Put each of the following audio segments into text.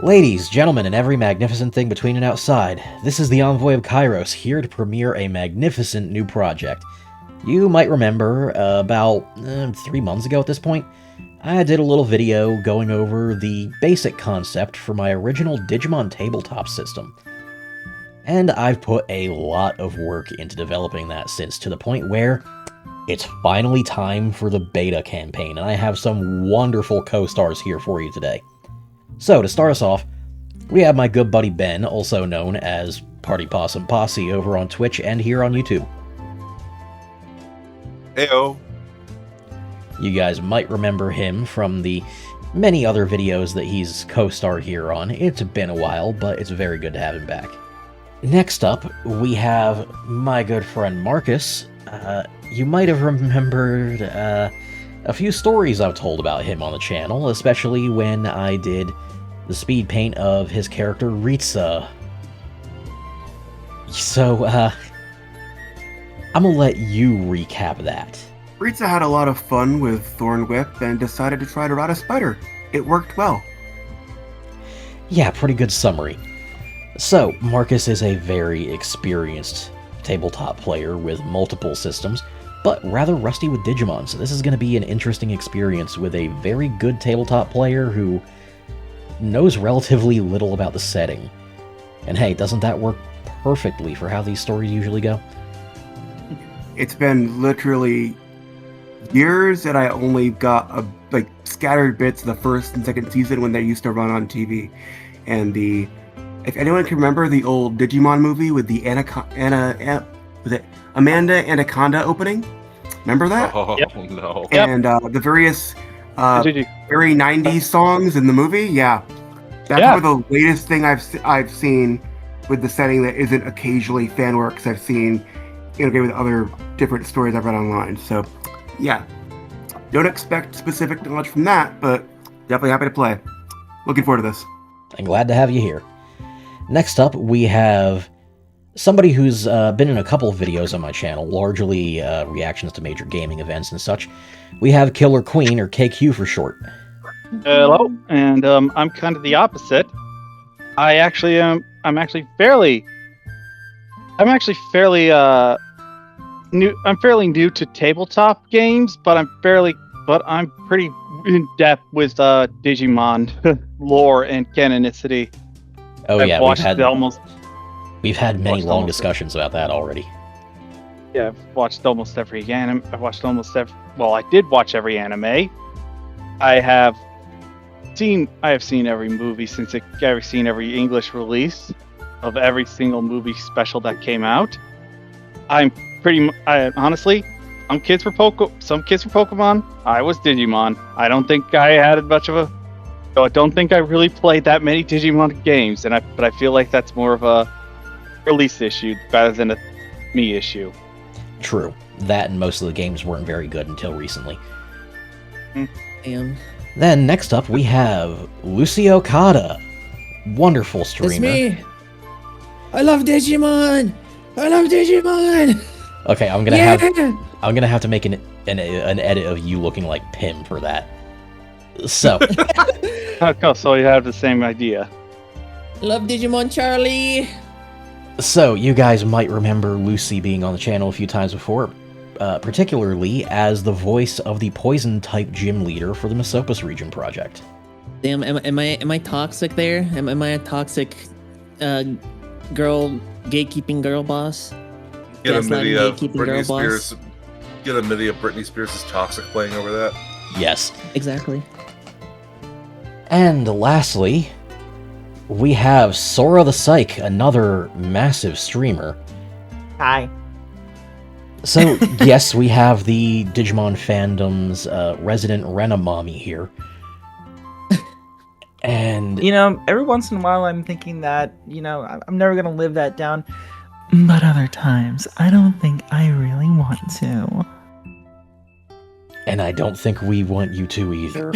Ladies, gentlemen, and every magnificent thing between and outside, this is the Envoy of Kairos, here to premiere a magnificent new project. You might remember, about 3 months ago at this point, I did a little video going over the basic concept for my original Digimon tabletop system. And I've put a lot of work into developing that since, to the point where it's finally time for the beta campaign, and I have some wonderful co-stars here for you today. So, to start us off, we have my good buddy Ben, also known as Party Possum Posse over on Twitch and here on YouTube. Heyo. You guys might remember him from the many other videos that he's co-starred here on. It's been a while, but it's very good to have him back. Next up, we have my good friend Marcus. You might have remembered a few stories I've told about him on the channel, especially when I did the speed paint of his character Ritsa. So, I'm gonna let you recap that. Ritsa had a lot of fun with Thorn Whip and decided to try to ride a spider. It worked well. Yeah, pretty good summary. So, Marcus is a very experienced tabletop player with multiple systems, but rather rusty with Digimon, so this is going to be an interesting experience with a very good tabletop player who knows relatively little about the setting. And hey, doesn't that work perfectly for how these stories usually go? It's been literally years that I only got scattered bits of the first and second season when they used to run on TV. And if anyone can remember the old Digimon movie with the Amanda Anaconda opening, remember that? Oh, Yep. no. And the various very 90s songs in the movie, yeah. That's probably the latest thing I've seen with the setting that isn't occasionally fan works I've seen integrated with other different stories I've read online. So, yeah. Don't expect specific knowledge from that, but definitely happy to play. Looking forward to this. I'm glad to have you here. Next up, we have somebody who's been in a couple of videos on my channel, largely reactions to major gaming events and such. We have Killer Queen, or KQ for short. Hello, and I'm kind of the opposite. I'm actually fairly new. I'm fairly new to tabletop games, but I'm pretty in depth with Digimon lore and canonicity. Oh yeah, we've had many long almost discussions about that already. Yeah, I've watched almost every anime. I did watch every anime. I have seen every movie I've seen every English release of every single movie special that came out. Honestly, some kids were Pokemon. I was Digimon. I don't think I had much of a. So I don't think I really played that many Digimon games, but I feel like that's more of a release issue rather than a me issue. True. That and most of the games weren't very good until recently. Damn. Then next up we have Lucy Okada. Wonderful streamer. It's me! I love Digimon! I love Digimon! Okay, I'm gonna have to make an edit of you looking like Pim for that. So So you have the same idea. Love Digimon Charlie! So, you guys might remember Lucy being on the channel a few times before, particularly as the voice of the Poison-type gym leader for the Mesopus region project. Damn, am I toxic there? Am I a toxic gatekeeping girl boss? Get a MIDI of gatekeeping Britney girl Spears. boss? Get a MIDI of Britney Spears' Toxic playing over that. Yes. Exactly. And lastly, we have SoraTheSyke, another massive streamer. Hi. So, yes, we have the Digimon fandom's resident renamon here. And You know, every once in a while I'm thinking that, I'm never going to live that down. But other times, I don't think I really want to. And I don't think we want you to either.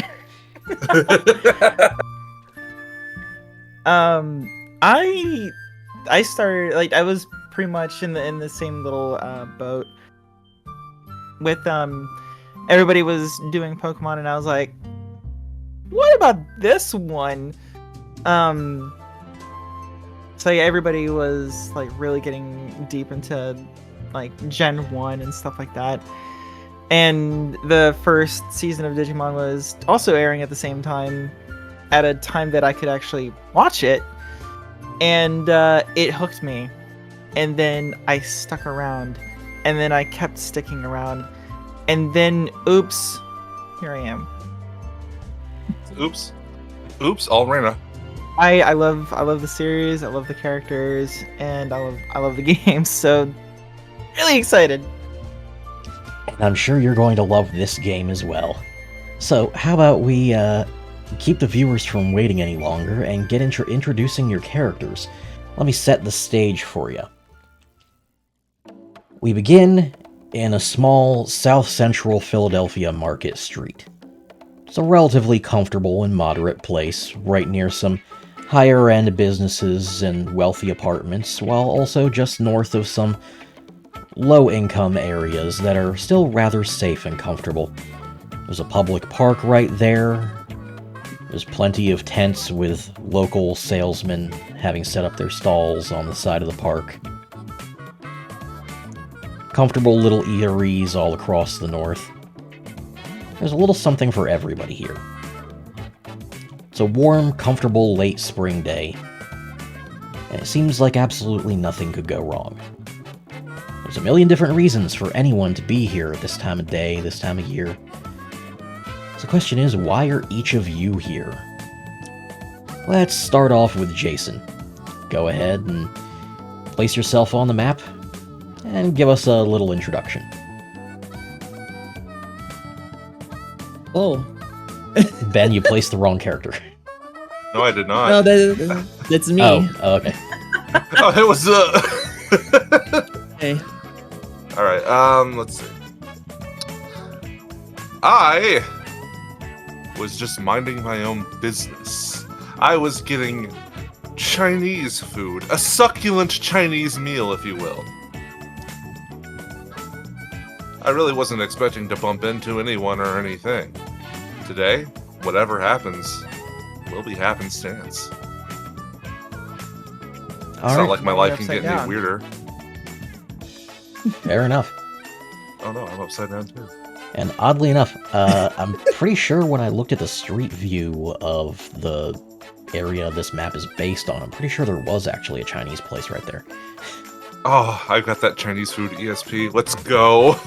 I started, I was pretty much in the same little boat with everybody was doing Pokemon, and I was like, what about this one? So yeah, everybody was like really getting deep into like Gen 1 and stuff like that. And the first season of Digimon was also airing at the same time, at a time that I could actually watch it. And it hooked me. And then I stuck around. And then I kept sticking around. And then, oops, here I am. Oops, all Rena. I love the series, I love the characters, and I love the games, so really excited. And I'm sure you're going to love this game as well. So how about we keep the viewers from waiting any longer and get introducing your characters. Let me set the stage for you. We begin in a small south-central Philadelphia market street. It's a relatively comfortable and moderate place, right near some higher-end businesses and wealthy apartments, while also just north of some low-income areas that are still rather safe and comfortable. There's a public park right there. There's plenty of tents with local salesmen having set up their stalls on the side of the park. Comfortable little eateries all across the north. There's a little something for everybody here. It's a warm, comfortable late spring day, and it seems like absolutely nothing could go wrong. There's a million different reasons for anyone to be here at this time of day, this time of year. So the question is, why are each of you here? Let's start off with Jason. Go ahead and place yourself on the map, and give us a little introduction. Oh. Ben, you placed the wrong character. No, I did not. No, that's me. Oh, okay. Oh, it was Hey. All right. Let's see. I was just minding my own business. I was getting Chinese food, a succulent Chinese meal, if you will. I really wasn't expecting to bump into anyone or anything. Today, whatever happens, will be happenstance. It's not like my life can get any weirder. Fair enough. Oh no, I'm upside down too. And oddly enough, I'm pretty sure when I looked at the street view of the area this map is based on, I'm pretty sure there was actually a Chinese place right there. Oh, I've got that Chinese food ESP. Let's go.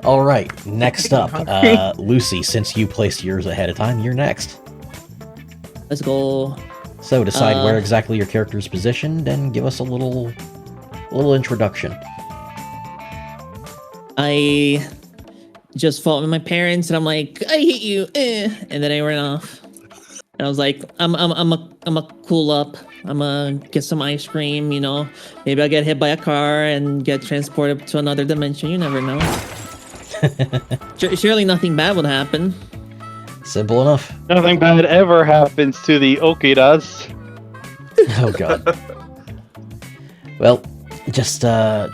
All right, next up, Lucy, since you placed yours ahead of time, you're next. Let's go. So decide where exactly your character is positioned and give us a little introduction. I just fought with my parents, and I'm like, I hate you, and then I ran off. And I was like, I'm a cool up. I'm gonna get some ice cream, you know. Maybe I'll get hit by a car and get transported to another dimension. You never know. Surely nothing bad would happen. Simple enough. Nothing bad ever happens to the Okiras. Oh god. Well, just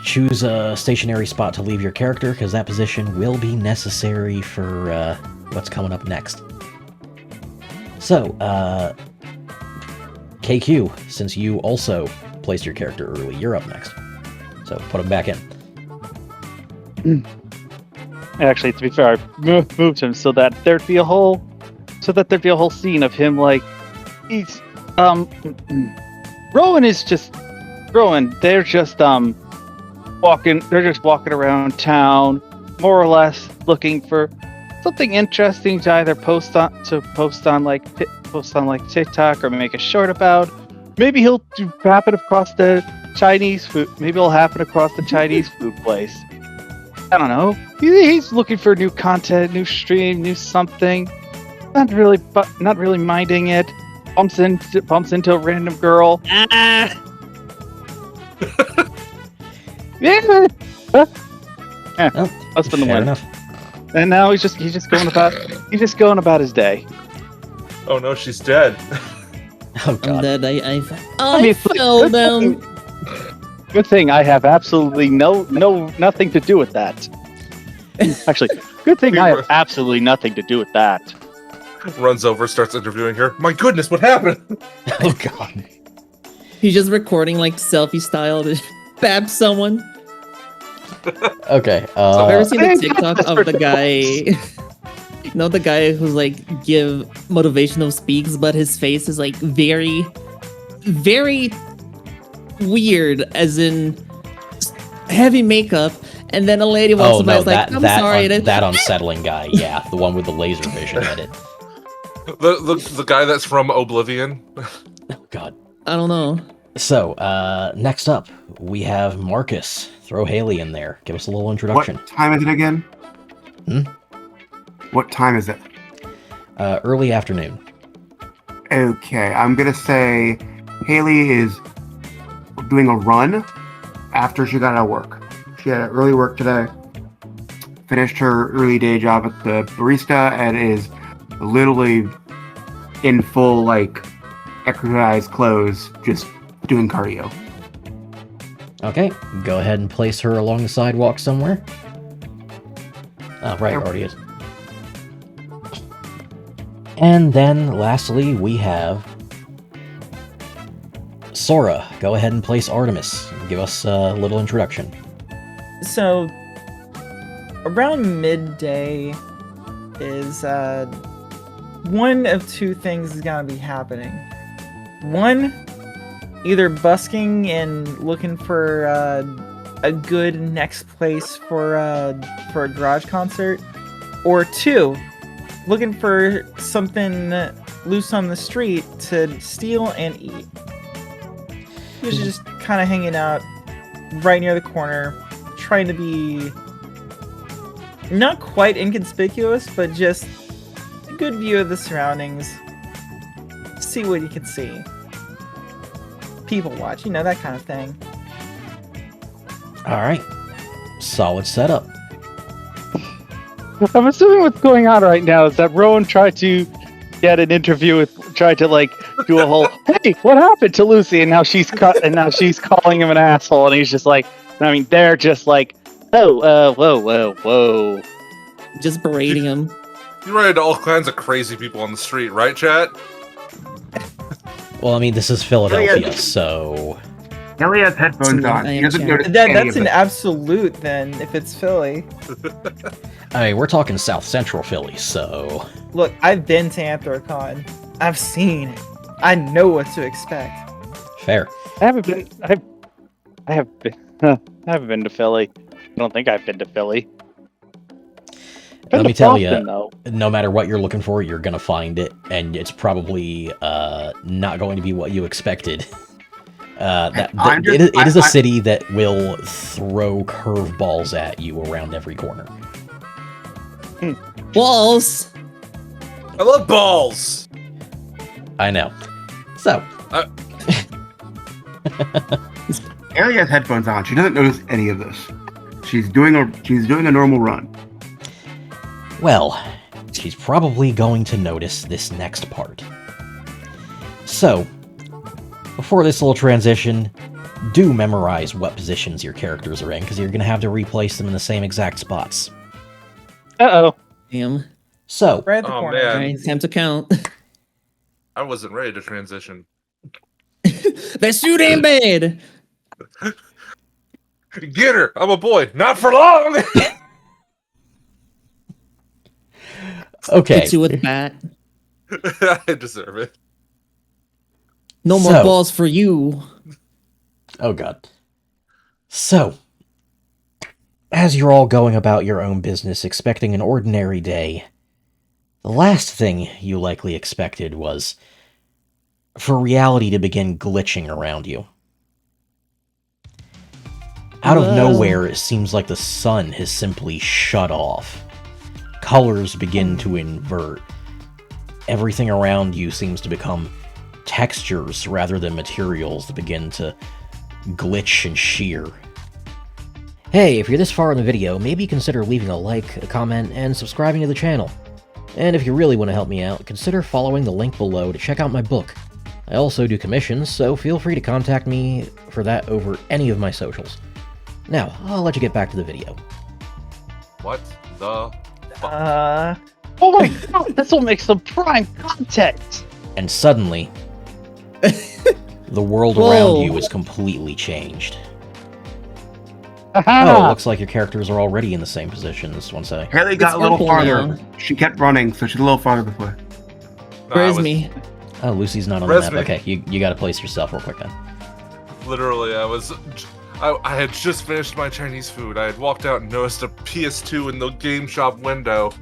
choose a stationary spot to leave your character, because that position will be necessary for what's coming up next. So, KQ, since you also placed your character early, you're up next. So put him back in. Actually, to be fair, I moved him so that there'd be a whole scene of him like he's Rowan is just Rowan. They're just walking around town, more or less looking for something interesting to either post on TikTok or make a short about. Maybe he'll happen across the Chinese food. Maybe he'll happen across the Chinese food place. I don't know. He's looking for new content, new stream, new something. Not really minding it. Bumps into a random girl. Ah! Yeah. Oh, That's been the fair one. enough. And now he's just going about his day. Oh no, she's dead. Oh I'm god. dead. I fell down. Good thing I have absolutely nothing to do with that. Actually, good thing I have absolutely nothing to do with that. runs over, starts interviewing her. My goodness, what happened? Oh god. He's just recording like selfie style to bab someone. Okay. I've ever seen the TikTok of the guy. You know, the guy who's like give motivational speaks, but his face is like very, very weird, as in heavy makeup. And then a lady walks by, is like, "I'm sorry." That unsettling guy, yeah, the one with the laser vision edit. The guy that's from Oblivion. Oh god. I don't know. So, next up, we have Marcus. Throw Haley in there. Give us a little introduction. What time is it again? What time is it? Early afternoon. Okay, I'm gonna say Haley is doing a run after she got out of work. She had early work today, finished her early day job at the barista, and is literally in full, like, exercise clothes, just doing cardio. Okay, go ahead and place her along the sidewalk somewhere. Oh, right, already is. And then, lastly, we have Sora. Go ahead and place Artemis. Give us a little introduction. So, around midday is one of two things is gonna be happening. One, either busking and looking for a good next place for a garage concert, or two, looking for something loose on the street to steal and eat. He was just kind of hanging out right near the corner, trying to be not quite inconspicuous, but just a good view of the surroundings. See what you can see. People watch, you know, that kind of thing. Alright. Solid setup. I'm assuming what's going on right now is that Rowan tried to get an interview tried to like do a whole, "Hey, what happened to Lucy?" And now she's calling him an asshole, and he's just like, I mean, they're just like, "Oh, whoa." Just berating him. You run into all kinds of crazy people on the street, right, chat? Well, I mean, this is Philadelphia, so... Haley has headphones on. He doesn't notice That's an absolute, then, if it's Philly. I mean, we're talking South Central Philly, so... Look, I've been to Anthrocon. I've seen it. I know what to expect. Fair. I haven't been to Philly. I don't think I've been to Philly. Let me tell you, no matter what you're looking for, you're going to find it, and it's probably not going to be what you expected. It is a city that will throw curveballs at you around every corner. Balls! I love balls! I know. So. Haley has headphones on. She doesn't notice any of this. She's doing a normal run. Well, she's probably going to notice this next part. So, before this little transition, do memorize what positions your characters are in, because you're going to have to replace them in the same exact spots. Uh-oh. Damn. So, Right at the corner. Man. Alright, time to count. I wasn't ready to transition. That suit ain't bad! Get her! I'm a boy. Not for long! okay. Hit you with a bat. I deserve it. No more balls for you. Oh god. So, as you're all going about your own business expecting an ordinary day, the last thing you likely expected was for reality to begin glitching around you. Out of nowhere, it seems like the sun has simply shut off. Colors begin to invert. Everything around you seems to become textures rather than materials that begin to glitch and shear. Hey, if you're this far in the video, maybe consider leaving a like, a comment, and subscribing to the channel. And if you really want to help me out, consider following the link below to check out my book. I also do commissions, so feel free to contact me for that over any of my socials. Now, I'll let you get back to the video. What the fuck? Oh my god, this will make some prime content! And suddenly, the world around you is completely changed. Oh, it looks like your characters are already in the same positions, one sec. Haley got a little farther. She kept running, so she's a little farther this way. Where's me? Oh, Lucy's not on the map. Okay, you gotta place yourself real quick then. Literally, I had just finished my Chinese food. I had walked out and noticed a PS2 in the game shop window.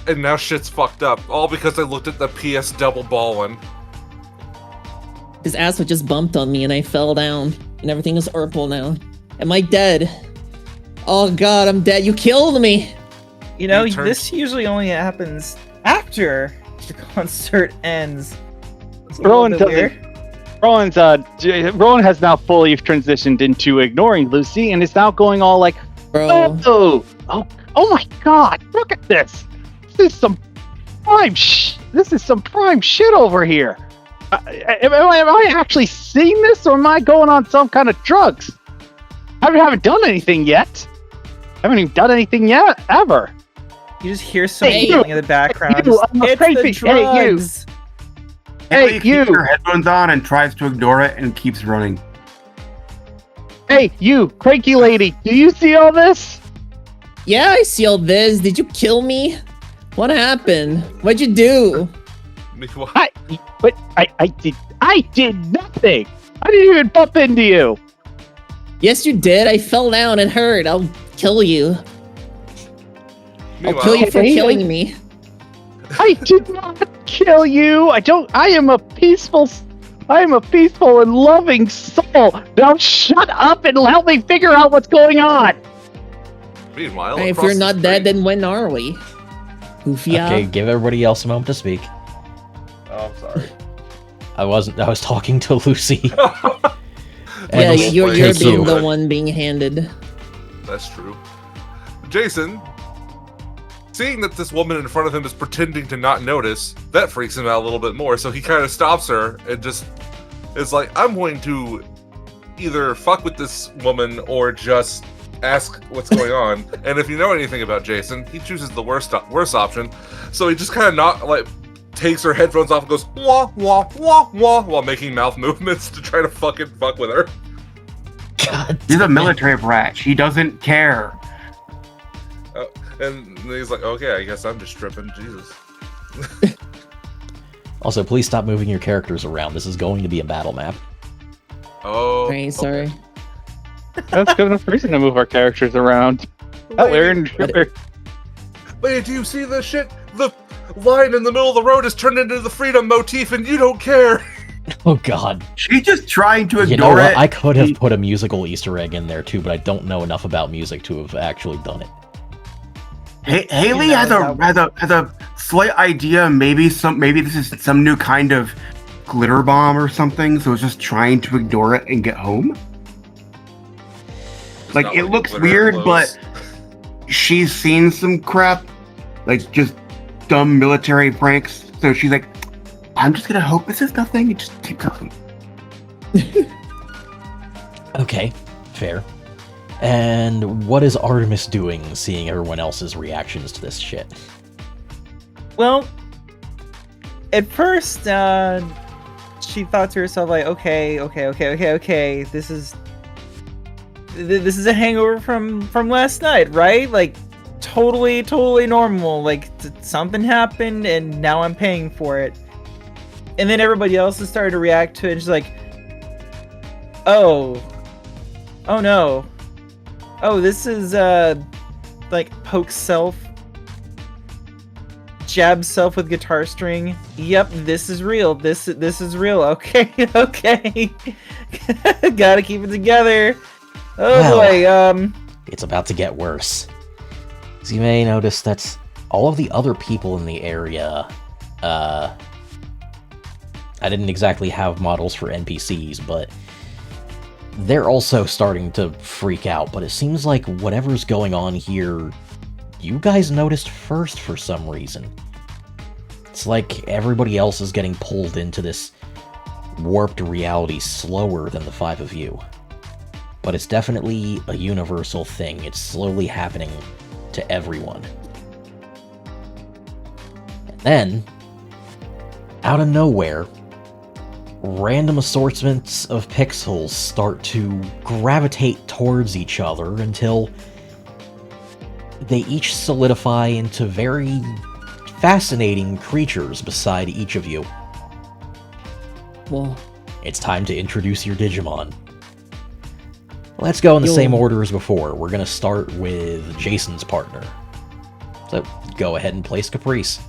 And now shit's fucked up. All because I looked at the PS double ballin'. This asshole just bumped on me and I fell down. And everything is purple now. Am I dead? Oh god, I'm dead. You killed me! You know, this usually only happens after the concert ends. Rowan has now fully transitioned into ignoring Lucy and is now going all like, Bro. oh my god, look at this! This is some prime shit over here. Am I actually seeing this, or am I going on some kind of drugs? I haven't done anything yet. I haven't even done anything yet, ever. You just hear someone yelling in the background. It's the drugs. Hey, you! Keeps her headphones on and tries to ignore it and keeps running. Hey, you, cranky lady, do you see all this? Yeah, I see all this. Did you kill me? What happened? What'd you do? I did nothing. I didn't even bump into you. Yes, you did. I fell down and hurt. I'll kill you. I'll kill you for killing me. I did not kill you. I am a peaceful and loving soul. Now shut up and help me figure out what's going on. Meanwhile, if you're not dead, then when are we? Goofy. Okay, give everybody else a moment to speak. Oh, I'm sorry. I was talking to Lucy. Yeah, you're being the one being handed. That's true. Jason, seeing that this woman in front of him is pretending to not notice, that freaks him out a little bit more, so he kind of stops her and just is like, I'm going to either fuck with this woman or just ask what's going on. And if you know anything about Jason, he chooses the worst option, so he just kind of takes her headphones off and goes wah wah wah wah while making mouth movements to try to fucking fuck with her. God, he's a military brat. He doesn't care. And he's like, okay, I guess I'm just tripping. Jesus. Also, please stop moving your characters around. This is going to be a battle map. Oh. Okay, sorry. That's good enough reason to move our characters around. Wait, do you see this shit? The line in the middle of the road is turned into the freedom motif and you don't care. Oh god. She's just trying to ignore you know what? it. I could have put a musical Easter egg in there too, but I don't know enough about music to have actually done it. Haley has a slight idea. Maybe this is some new kind of glitter bomb or something. So it's just trying to ignore it and get home. Like it looks weird, but she's seen some crap, like just dumb military pranks. So she's like, I'm just gonna hope this is nothing and just keep going. Okay, fair. And what is Artemis doing, seeing everyone else's reactions to this shit? Well, at first, she thought to herself, like, okay, this is a hangover from last night, right? Like, totally normal. Like, something happened, and now I'm paying for it. And then everybody else has started to react to it, and she's like, oh no. Oh, this is, like, poke self, jab self with guitar string. Yep, this is real. This is real. Okay. Gotta keep it together. Oh boy, It's about to get worse. As you may notice that all of the other people in the area, I didn't exactly have models for NPCs, but they're also starting to freak out, but it seems like whatever's going on here, you guys noticed first for some reason. It's like everybody else is getting pulled into this warped reality slower than the five of you. But it's definitely a universal thing. It's slowly happening to everyone. Then, out of nowhere, random assortments of pixels start to gravitate towards each other until they each solidify into very fascinating creatures beside each of you. Well, It's time to introduce your Digimon. Let's go in the same order as before. We're gonna start with Jason's partner. So, go ahead and place Caprice.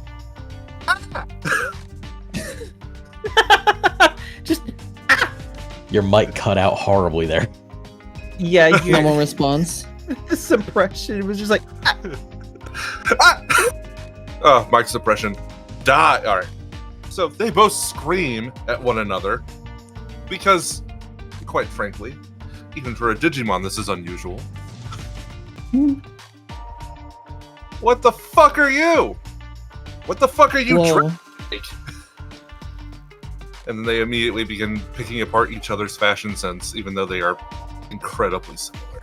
Just Your mic cut out horribly there. yeah, no more response. the suppression was just like Ah! Oh, mic suppression. Die. All right. So they both scream at one another because, quite frankly, even for a Digimon, this is unusual. What the fuck are you? What the fuck are you Whoa. trying to make? And then they immediately begin picking apart each other's fashion sense, even though they are incredibly similar.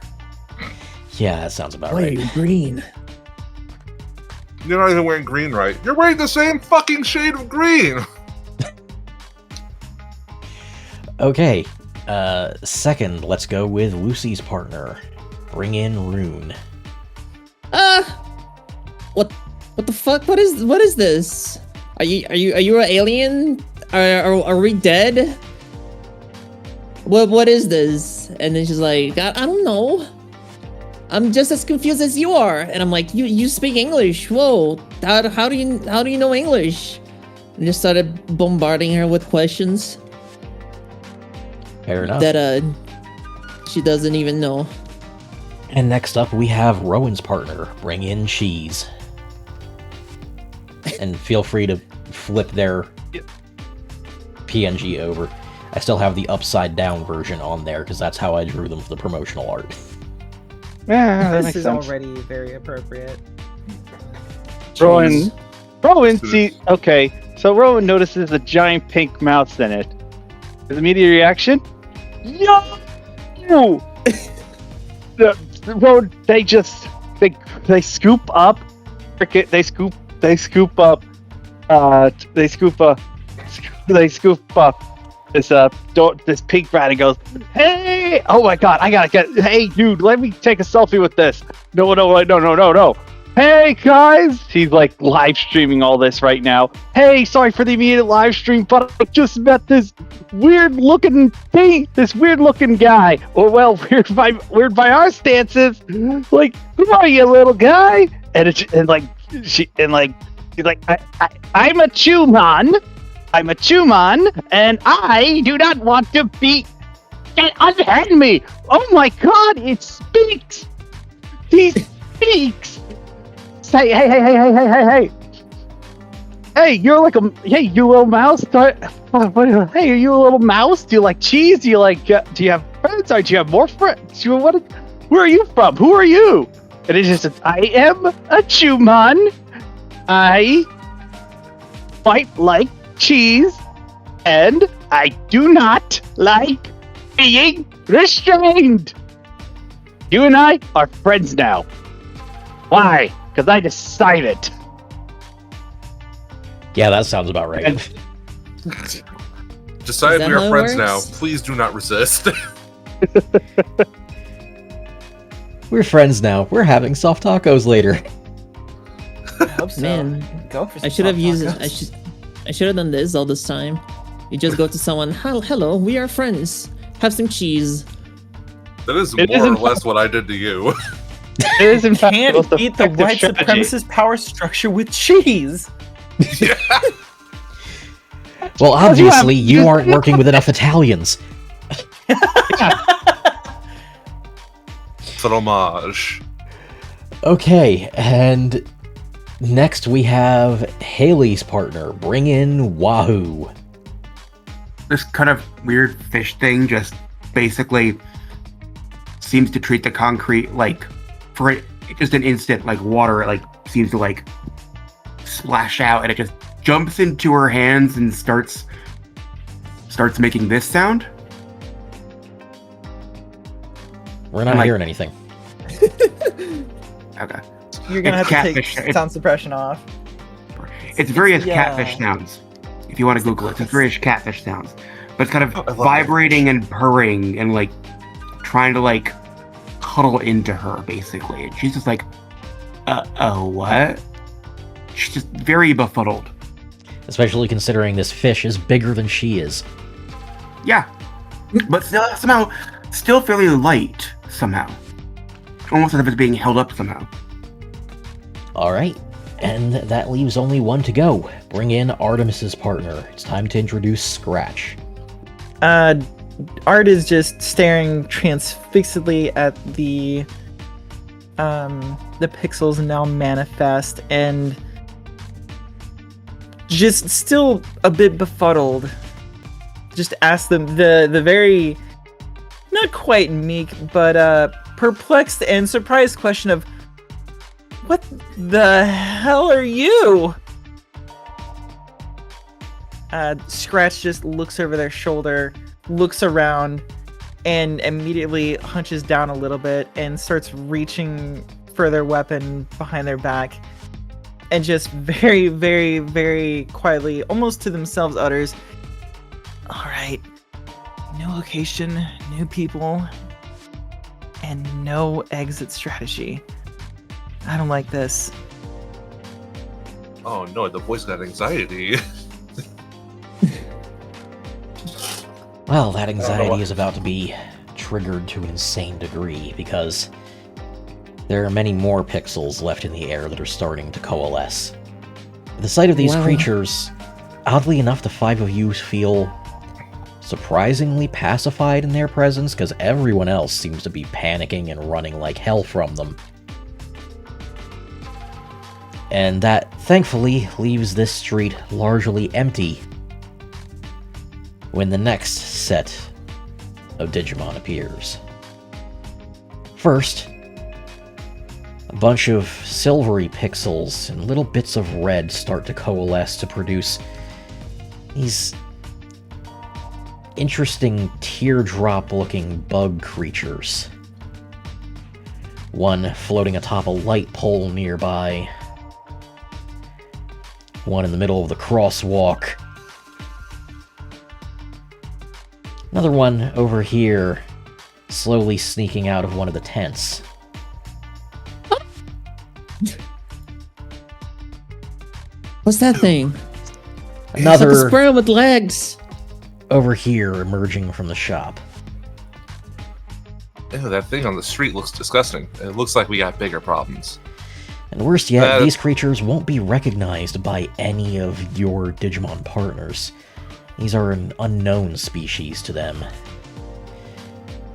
Yeah, that sounds about Why are right. you green? You're not even wearing green right. You're wearing the same fucking shade of green! Okay, second, let's go with Lucy's partner. Bring in Rune. What the fuck? What is this? Are you an alien? Are we dead? What is this? And then she's like, I don't know. I'm just as confused as you are. And I'm like, you speak English? Whoa! How do you know English? And just started bombarding her with questions Fair enough. that she doesn't even know. And next up, we have Rowan's partner. Bring in Cheese. And feel free to flip their PNG over. I still have the upside down version on there because that's how I drew them for the promotional art. Yeah, that this makes is sense. already very appropriate. Rowan, see, okay, so Rowan notices a giant pink mouse in it. His immediate reaction? Yo! Rowan, they scoop up, they scoop up this pink rat and goes, hey! Oh my god, hey dude, let me take a selfie with this. No. Hey guys! He's like live streaming all this right now. Hey, sorry for the immediate live stream, but I just met this weird looking guy. Or well, weird by our stances. Like, who are you, little guy? She's like, I'm a chuumon. I'm a chuumon, and I do not want to be. Unhand me! Oh my god, it speaks! He speaks! Say, hey! Hey, you're like hey, you little mouse. Hey, are you a little mouse? Do you like cheese? Do you have friends? Or do you have more friends? Where are you from? Who are you? And it just says, I am a chuumon. I quite like cheese, and I do not like being restrained. You and I are friends now. Why? Because I decided. Yeah, that sounds about right. Decide that we how are it friends now. works? Please do not resist. We're friends now. We're having soft tacos later. I hope so. Man, Go for some I should have soft used tacos. I should have done this all this time. You just go to someone, hello, we are friends. Have some cheese. That is It more or isn't- less what I did to you. It is in fact Can't the most beat the effective white strategy. supremacist power structure with cheese. Yeah. Well, Because you have- obviously, you aren't working with enough Italians. Fromage. Okay, and next we have Haley's partner. Bring in Wahoo. This kind of weird fish thing just basically seems to treat the concrete like for just an instant, like water. It like seems to like splash out, and it just jumps into her hands and starts making this sound. We're not Like- hearing anything. Okay. You're gonna It's have to catfish. take sound suppression off. It's various catfish sounds. If you want to Google it, it's various catfish sounds. But it's kind of vibrating and purring and like trying to like cuddle into her basically. And she's just like, what? She's just very befuddled. Especially considering this fish is bigger than she is. Yeah. But somehow, still fairly light, somehow. Almost as if it's being held up somehow. Alright, and that leaves only one to go. Bring in Artemis's partner. It's time to introduce Scratch. Art is just staring transfixedly at the pixels now manifest and just still a bit befuddled. Just ask them the very, not quite meek, but perplexed and surprised question of, what the hell are you? Scratch just looks over their shoulder, looks around, and immediately hunches down a little bit and starts reaching for their weapon behind their back. And just very, very, very quietly, almost to themselves, utters, "Alright, new location, new people, and no exit strategy. I don't like this." Oh no, the boy's got anxiety. Well, that anxiety is about to be triggered to an insane degree, because there are many more pixels left in the air that are starting to coalesce. At the sight of these creatures, oddly enough, the five of you feel surprisingly pacified in their presence, because everyone else seems to be panicking and running like hell from them. And that, thankfully, leaves this street largely empty when the next set of Digimon appears. First, a bunch of silvery pixels and little bits of red start to coalesce to produce these interesting teardrop-looking bug creatures. One floating atop a light pole nearby. One in the middle of the crosswalk. Another one over here, slowly sneaking out of one of the tents. What's that thing? Another It's like a squirrel with legs. over here, emerging from the shop. Ew, that thing on the street looks disgusting. It looks like we got bigger problems. And worst yet, these creatures won't be recognized by any of your Digimon partners. These are an unknown species to them.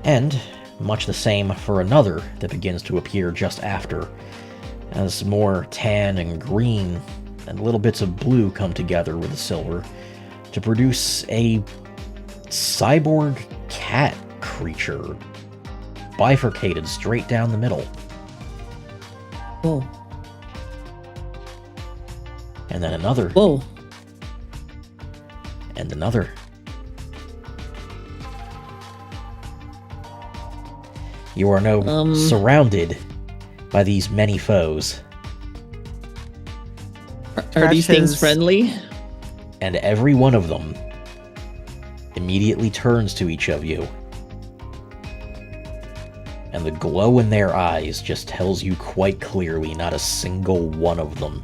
And much the same for another that begins to appear just after, as more tan and green and little bits of blue come together with the silver to produce a cyborg cat creature, bifurcated straight down the middle. Whoa. And then another. Whoa. And another. You are now surrounded by these many foes. Are these things friendly? And every one of them immediately turns to each of you. And the glow in their eyes just tells you quite clearly not a single one of them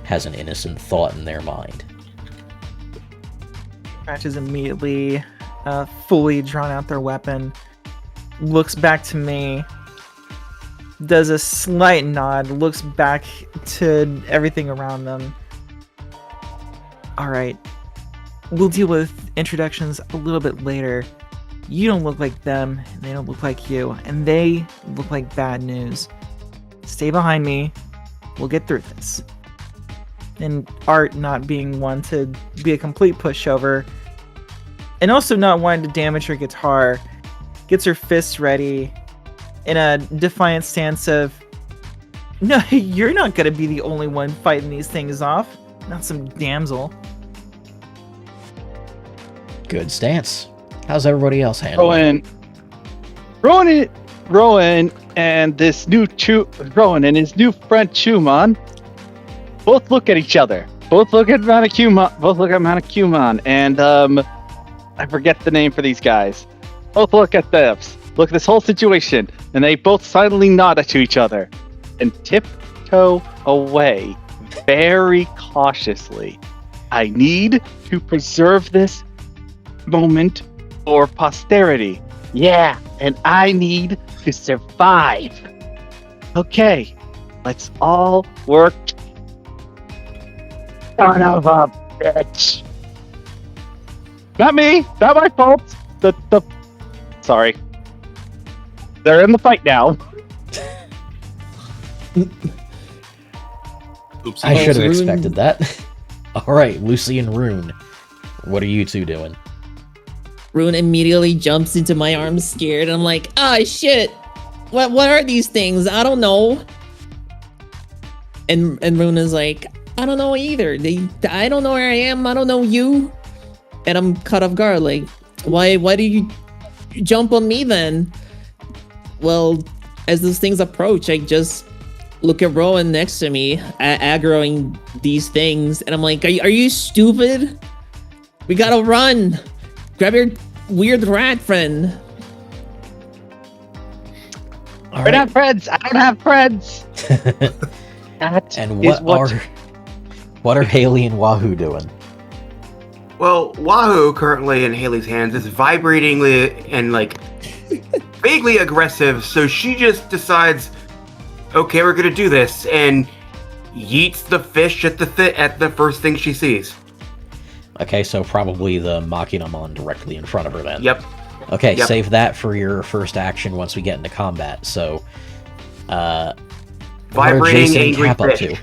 has an innocent thought in their mind. Scratch is immediately fully drawn out their weapon, looks back to me, does a slight nod, looks back to everything around them. Alright, we'll deal with introductions a little bit later. You don't look like them, and they don't look like you, and they look like bad news. Stay behind me, we'll get through this. And Art not being one to be a complete pushover, and also not wanting to damage her guitar, gets her fists ready in a defiant stance of, "No, you're not gonna be the only one fighting these things off. Not some damsel." Good stance. How's everybody else handling? Rowan and this new Rowan and his new friend Chuumon both look at each other. both look at Chuumon, and I forget the name for these guys. Both look at this whole situation, and they both silently nod to each other and tiptoe away very cautiously. I need to preserve this moment for posterity. Yeah, and I need to survive. Okay, let's all work. Son of a bitch. Not me, not my fault. Sorry. They're in the fight now. Oops. I should have Rune. expected that. Alright, Lucy and Rune. What are you two doing? Rune immediately jumps into my arms scared. I'm like, ah, shit. What are these things? I don't know. And Rune is like, I don't know either. I don't know where I am. I don't know you. And I'm caught off guard. Like, why do you jump on me then? Well, as those things approach, I just look at Rowan next to me, aggroing these things, and I'm like, are you stupid? We gotta run. Grab your weird rat friend. We're not friends. I don't have friends. And what are Haley and Wahoo doing? Well, Wahoo currently in Haley's hands is vibratingly and like vaguely aggressive, so she just decides, okay, we're gonna do this, and yeets the fish at the first thing she sees. Okay, so probably the Machinamon directly in front of her then. Yep. Okay, Yep. save that for your first action once we get into combat. So, what are Vibrating Jason and angry Cap up fish. to?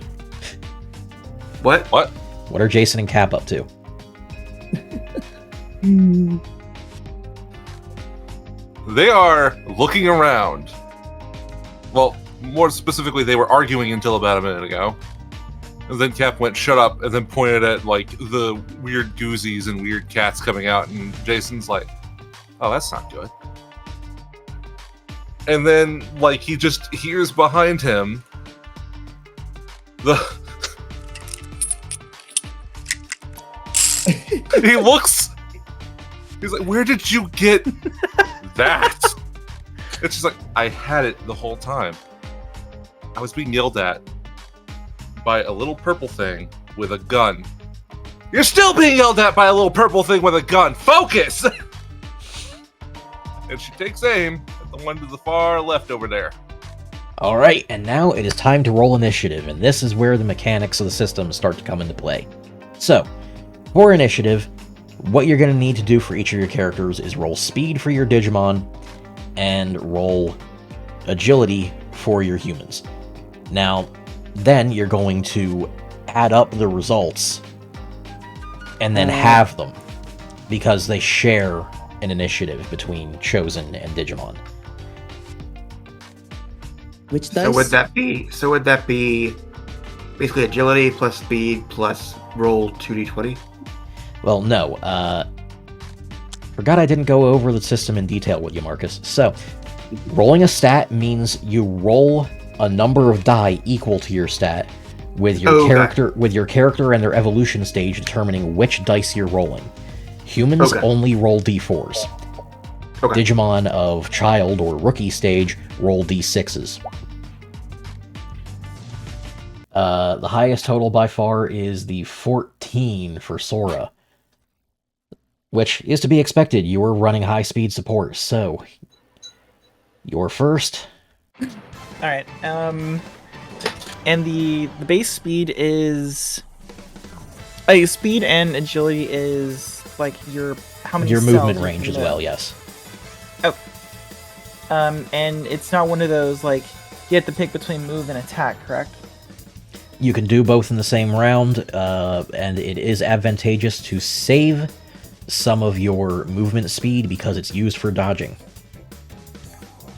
What? What are Jason and Cap up to? They are looking around. Well, more specifically, they were arguing until about a minute ago. And then Cap went, shut up, and then pointed at, like, the weird goozies and weird cats coming out, and Jason's like, oh, that's not good. And then, like, he just hears behind him he looks, he's like, where did you get that? It's just like, I had it the whole time. I was being yelled at by a little purple thing with a gun. You're still being yelled at by a little purple thing with a gun. Focus! And she takes aim at the one to the far left over there. Alright, and now it is time to roll initiative, and this is where the mechanics of the system start to come into play. So, for initiative, what you're going to need to do for each of your characters is roll speed for your Digimon, and roll agility for your humans. Now, then you're going to add up the results, and then have them, because they share an initiative between Chosen and Digimon. Which dice? So would that be basically agility plus speed plus roll 2d20? Well, no. Forgot I didn't go over the system in detail with you, Marcus. So, rolling a stat means you roll a number of die equal to your stat, with your character and their evolution stage determining which dice you're rolling. Humans only roll d4s. Okay. Digimon of child or rookie stage roll d6s. The highest total by far is the 14 for Sora, which is to be expected. You were running high-speed support, so you're first. All right. And the base speed is speed and agility is like your how many Your cells movement you range can as move. well, yes. And it's not one of those like you have to pick between move and attack, correct? You can do both in the same round, and it is advantageous to save some of your movement speed because it's used for dodging.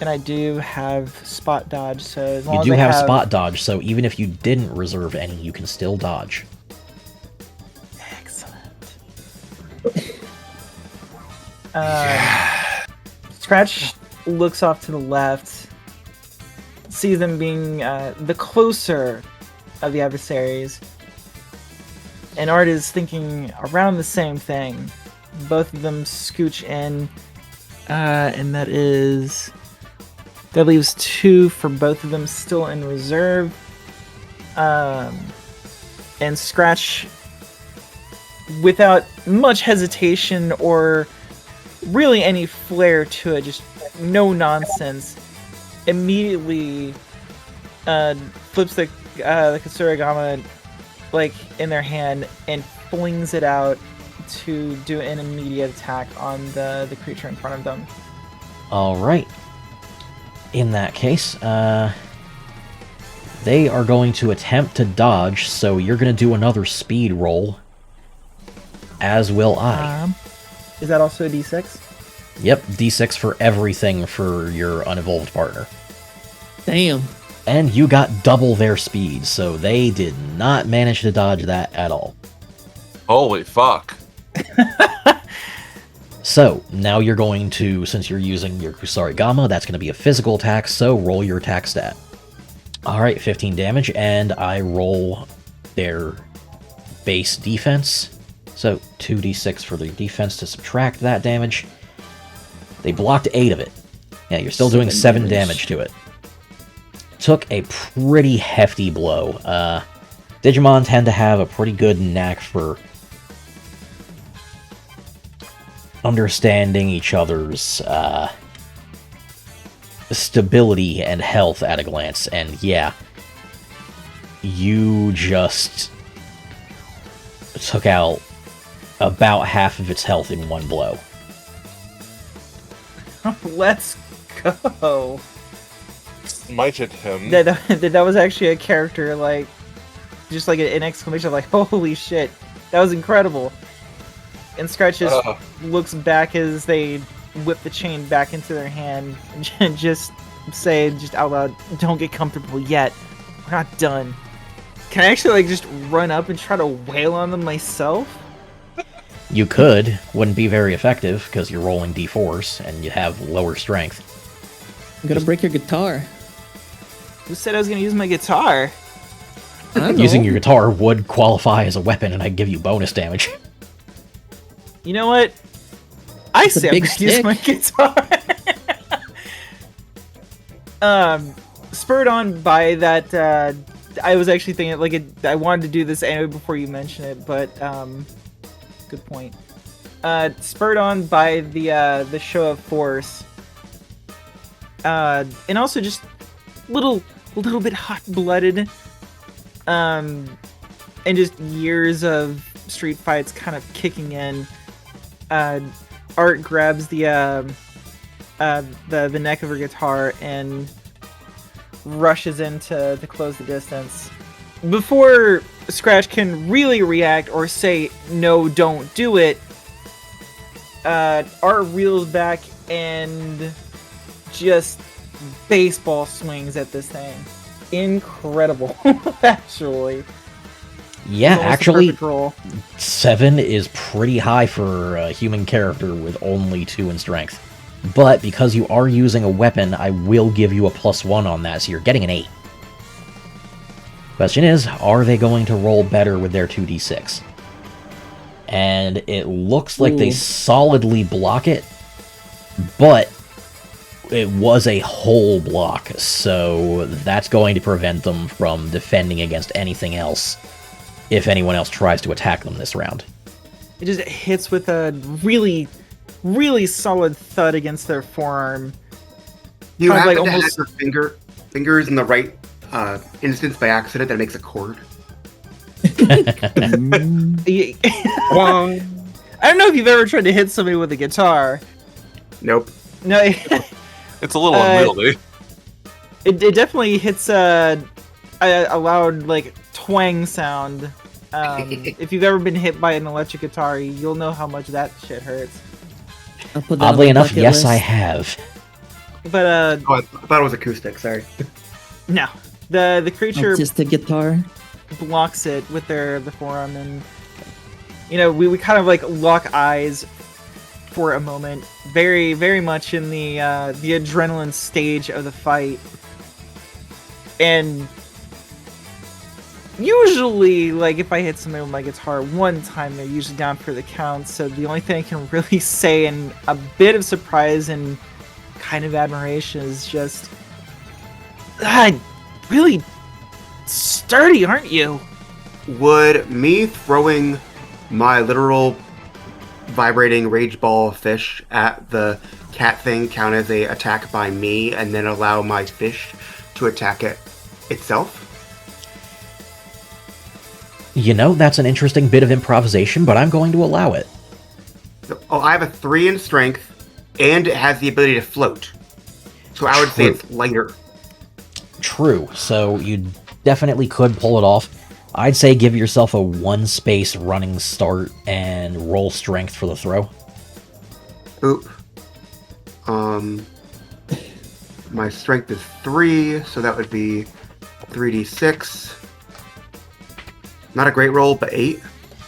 And I do have spot dodge, so as long You as do I have spot dodge, so even if you didn't reserve any, you can still dodge. Excellent. Scratch looks off to the left, sees them being the closer of the adversaries, and Art is thinking around the same thing. Both of them scooch in, and that leaves 2 for both of them still in reserve. And Scratch, without much hesitation or really any flair to it, just no nonsense, immediately flips the Katsuragama like in their hand and flings it out to do an immediate attack on the creature in front of them. All right. In that case, they are going to attempt to dodge, so you're going to do another speed roll, as will I. Is that also a d6? Yep, d6 for everything for your unevolved partner. Damn. And you got double their speed, so they did not manage to dodge that at all. Holy fuck. So, now you're going to, since you're using your Kusarigama, that's going to be a physical attack, so roll your attack stat. Alright, 15 damage, and I roll their base defense. So, 2d6 for the defense to subtract that damage. They blocked 8 of it. Yeah, you're still doing 7 damage to it. Took a pretty hefty blow. Digimon tend to have a pretty good knack for understanding each other's stability and health at a glance, and yeah, you just took out about half of its health in one blow. Let's go. Smited him. That was actually a character, like, just like an exclamation, like, holy shit, that was incredible. And Scratch just looks back as they whip the chain back into their hand and just say, just out loud, don't get comfortable yet. We're not done. Can I actually, like, just run up and try to wail on them myself? You could. Wouldn't be very effective, because you're rolling d4s, and you have lower strength. I'm gonna break your guitar. Who said I was gonna use my guitar? I don't know. Using your guitar would qualify as a weapon, and I'd give you bonus damage. You know what? I It's a say I'm big gonna use my guitar. Spurred on by that, I was actually thinking, like, I wanted to do this anyway before you mention it, but, good point. Spurred on by the show of force, and also just little bit hot-blooded, and just years of street fights kind of kicking in. Art grabs the neck of her guitar and rushes in to close the distance. Before Scratch can really react or say, no, don't do it, Art reels back and just baseball swings at this thing. Incredible, actually. Yeah, actually, roll. 7 is pretty high for a human character with only 2 in strength. But because you are using a weapon, I will give you a +1 on that, so you're getting an 8. Question is, are they going to roll better with their 2d6? And it looks like they solidly block it, but it was a whole block, so that's going to prevent them from defending against anything else if anyone else tries to attack them this round. It just hits with a really, really solid thud against their forearm. You Kind of happen like to almost- have your fingers in the right instance by accident that makes a chord. I don't know if you've ever tried to hit somebody with a guitar. Nope. No, It's a little unwieldy. it definitely hits a loud, like, twang sound. If you've ever been hit by an electric guitar, you'll know how much that shit hurts. I'll put that on Oddly my enough, bucket yes, list. I have. But Oh, I thought it was acoustic. Sorry. no, the creature Just a guitar. blocks it with the forearm, and we kind of like lock eyes for a moment, very, very much in the adrenaline stage of the fight, and usually, like, if I hit somebody with my guitar one time, they're usually down for the count. So the only thing I can really say, in a bit of surprise and kind of admiration, is just, really sturdy, aren't you? Would me throwing my literal vibrating rage ball fish at the cat thing count as a attack by me, and then allow my fish to attack it itself? You know, that's an interesting bit of improvisation, but I'm going to allow it. Oh, I have a 3 in strength, and it has the ability to float. So I would say it's lighter. True, so you definitely could pull it off. I'd say give yourself a 1-space running start and roll strength for the throw. Oop. My strength is 3, so that would be 3d6. Not a great roll, but 8.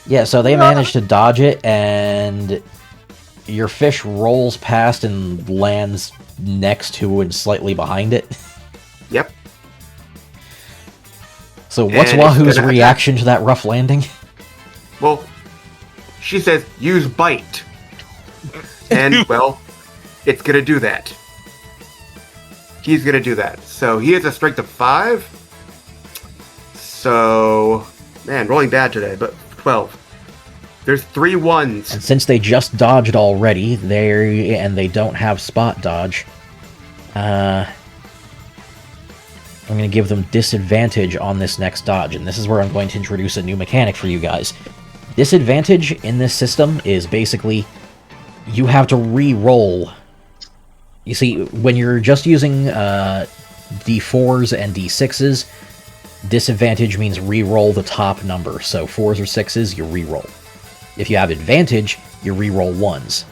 Yeah, so they managed to dodge it, and your fish rolls past and lands next to and slightly behind it. Yep. So what's And Wahoo's reaction to that rough landing? Well, she says, use bite. And, well, it's gonna do that. He's gonna do that. So he has a strength of 5. So, man, rolling bad today, but 12. There's 3 1s. And since they just dodged already, they don't have spot dodge, I'm going to give them disadvantage on this next dodge, and this is where I'm going to introduce a new mechanic for you guys. Disadvantage in this system is basically you have to re-roll. You see, when you're just using D4s and D6s, disadvantage means re-roll the top number. So 4s or 6s, you re-roll. If you have advantage, you re-roll 1s.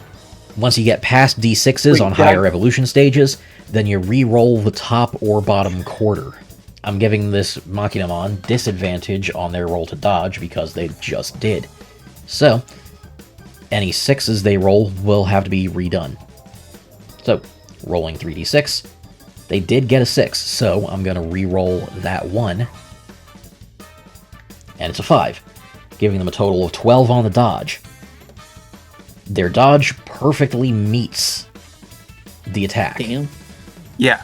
Once you get past D6s on higher evolution stages, then you re-roll the top or bottom quarter. I'm giving this Machinamon disadvantage on their roll to dodge because they just did. So, any 6s they roll will have to be redone. So, rolling 3d6, they did get a 6, so I'm going to re-roll that 1, and it's a 5, giving them a total of 12 on the dodge. Their dodge perfectly meets the attack. Damn. Yeah.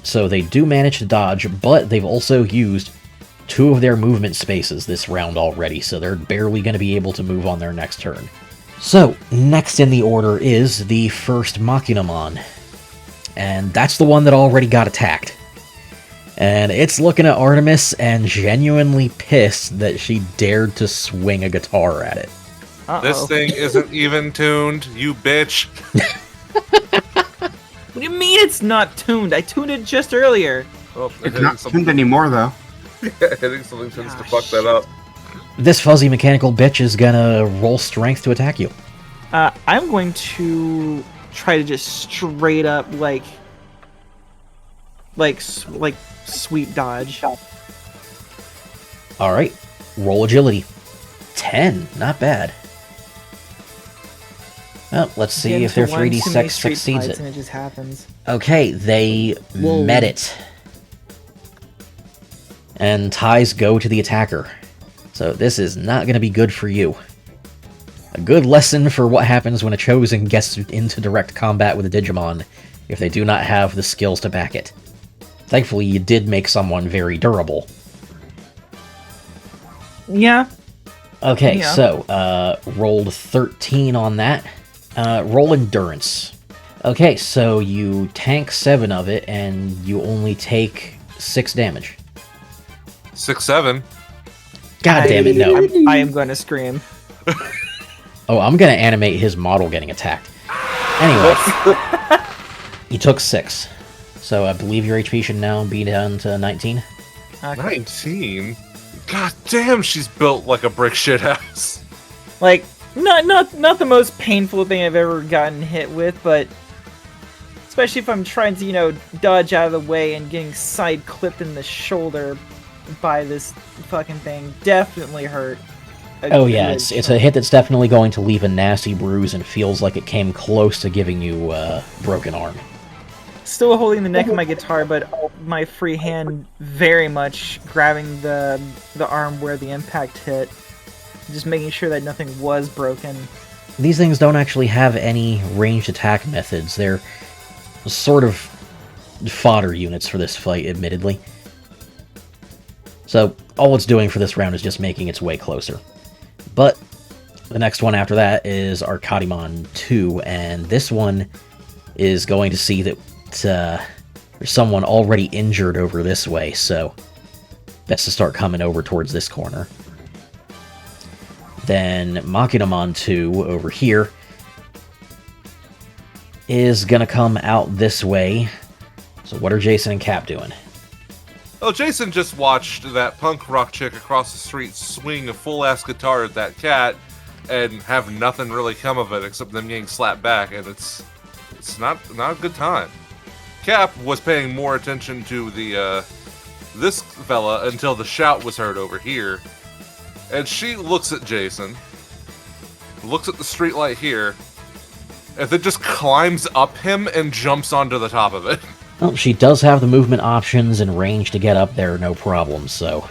So they do manage to dodge, but they've also used 2 of their movement spaces this round already, so they're barely going to be able to move on their next turn. So, next in the order is the first Machinamon, and that's the one that already got attacked. And it's looking at Artemis and genuinely pissed that she dared to swing a guitar at it. This thing isn't even tuned, you bitch. What do you mean it's not tuned? I tuned it just earlier. Oh, It's not tuned anymore, though. Hitting something tends to fuck that up. This fuzzy mechanical bitch is gonna roll strength to attack you. I'm going to try to just straight up, like sweet dodge. Alright, roll agility. 10, not bad. Well, let's see if their 3d6 succeeds it. And it just happens. Okay, they met it. And ties go to the attacker. So this is not going to be good for you. A good lesson for what happens when a Chosen gets into direct combat with a Digimon if they do not have the skills to back it. Thankfully, you did make someone very durable. Yeah. Okay, so, rolled 13 on that. Roll endurance. Okay, so you tank 7 of it, and you only take 6 damage. 6, 7. God damn it, no. I am going to scream. Oh, I'm gonna animate his model getting attacked. Anyway, you took 6. So I believe your HP should now be down to 19. 19? God damn, she's built like a brick shit house. Like, not the most painful thing I've ever gotten hit with, but especially if I'm trying to, dodge out of the way and getting side clipped in the shoulder by this fucking thing definitely hurt. Oh yeah, it's a hit that's definitely going to leave a nasty bruise and feels like it came close to giving you a broken arm. still holding the neck of my guitar, but my free hand very much grabbing the arm where the impact hit, just making sure that nothing was broken. These things don't actually have any ranged attack methods. They're sort of fodder units for this fight, admittedly. So all it's doing for this round is just making its way closer. But the next one after that is our Digimon 2, and this one is going to see that there's someone already injured over this way, so best to start coming over towards this corner. Then Machinamon 2 over here is going to come out this way. So what are Jason and Cap doing? Oh, Jason just watched that punk rock chick across the street swing a full-ass guitar at that cat and have nothing really come of it except them getting slapped back, and it's not a good time. Cap was paying more attention to the this fella until the shout was heard over here, and she looks at Jason, looks at the streetlight here, and then just climbs up him and jumps onto the top of it. Well, she does have the movement options and range to get up there, no problem, so...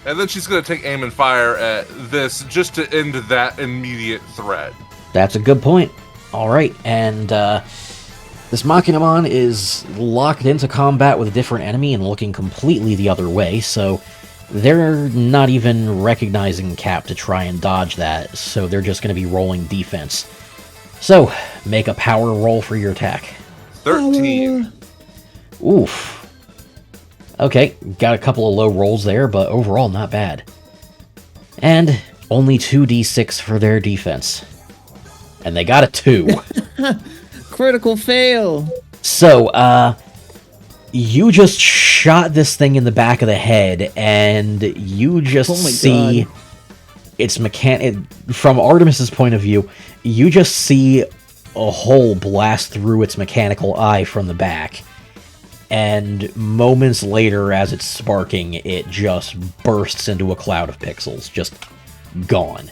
And then she's going to take aim and fire at this just to end that immediate threat. That's a good point. Alright, and this Machinamon is locked into combat with a different enemy and looking completely the other way, so they're not even recognizing Cap to try and dodge that, so they're just going to be rolling defense. So, make a power roll for your attack. 13. Oof. Okay, got a couple of low rolls there, but overall not bad. And only 2d6 for their defense. And they got a 2. Critical fail. So, you just shot this thing in the back of the head, and you just see God. its from Artemis's point of view, you just see a hole blast through its mechanical eye from the back. And moments later, as it's sparking, it just bursts into a cloud of pixels. Just gone.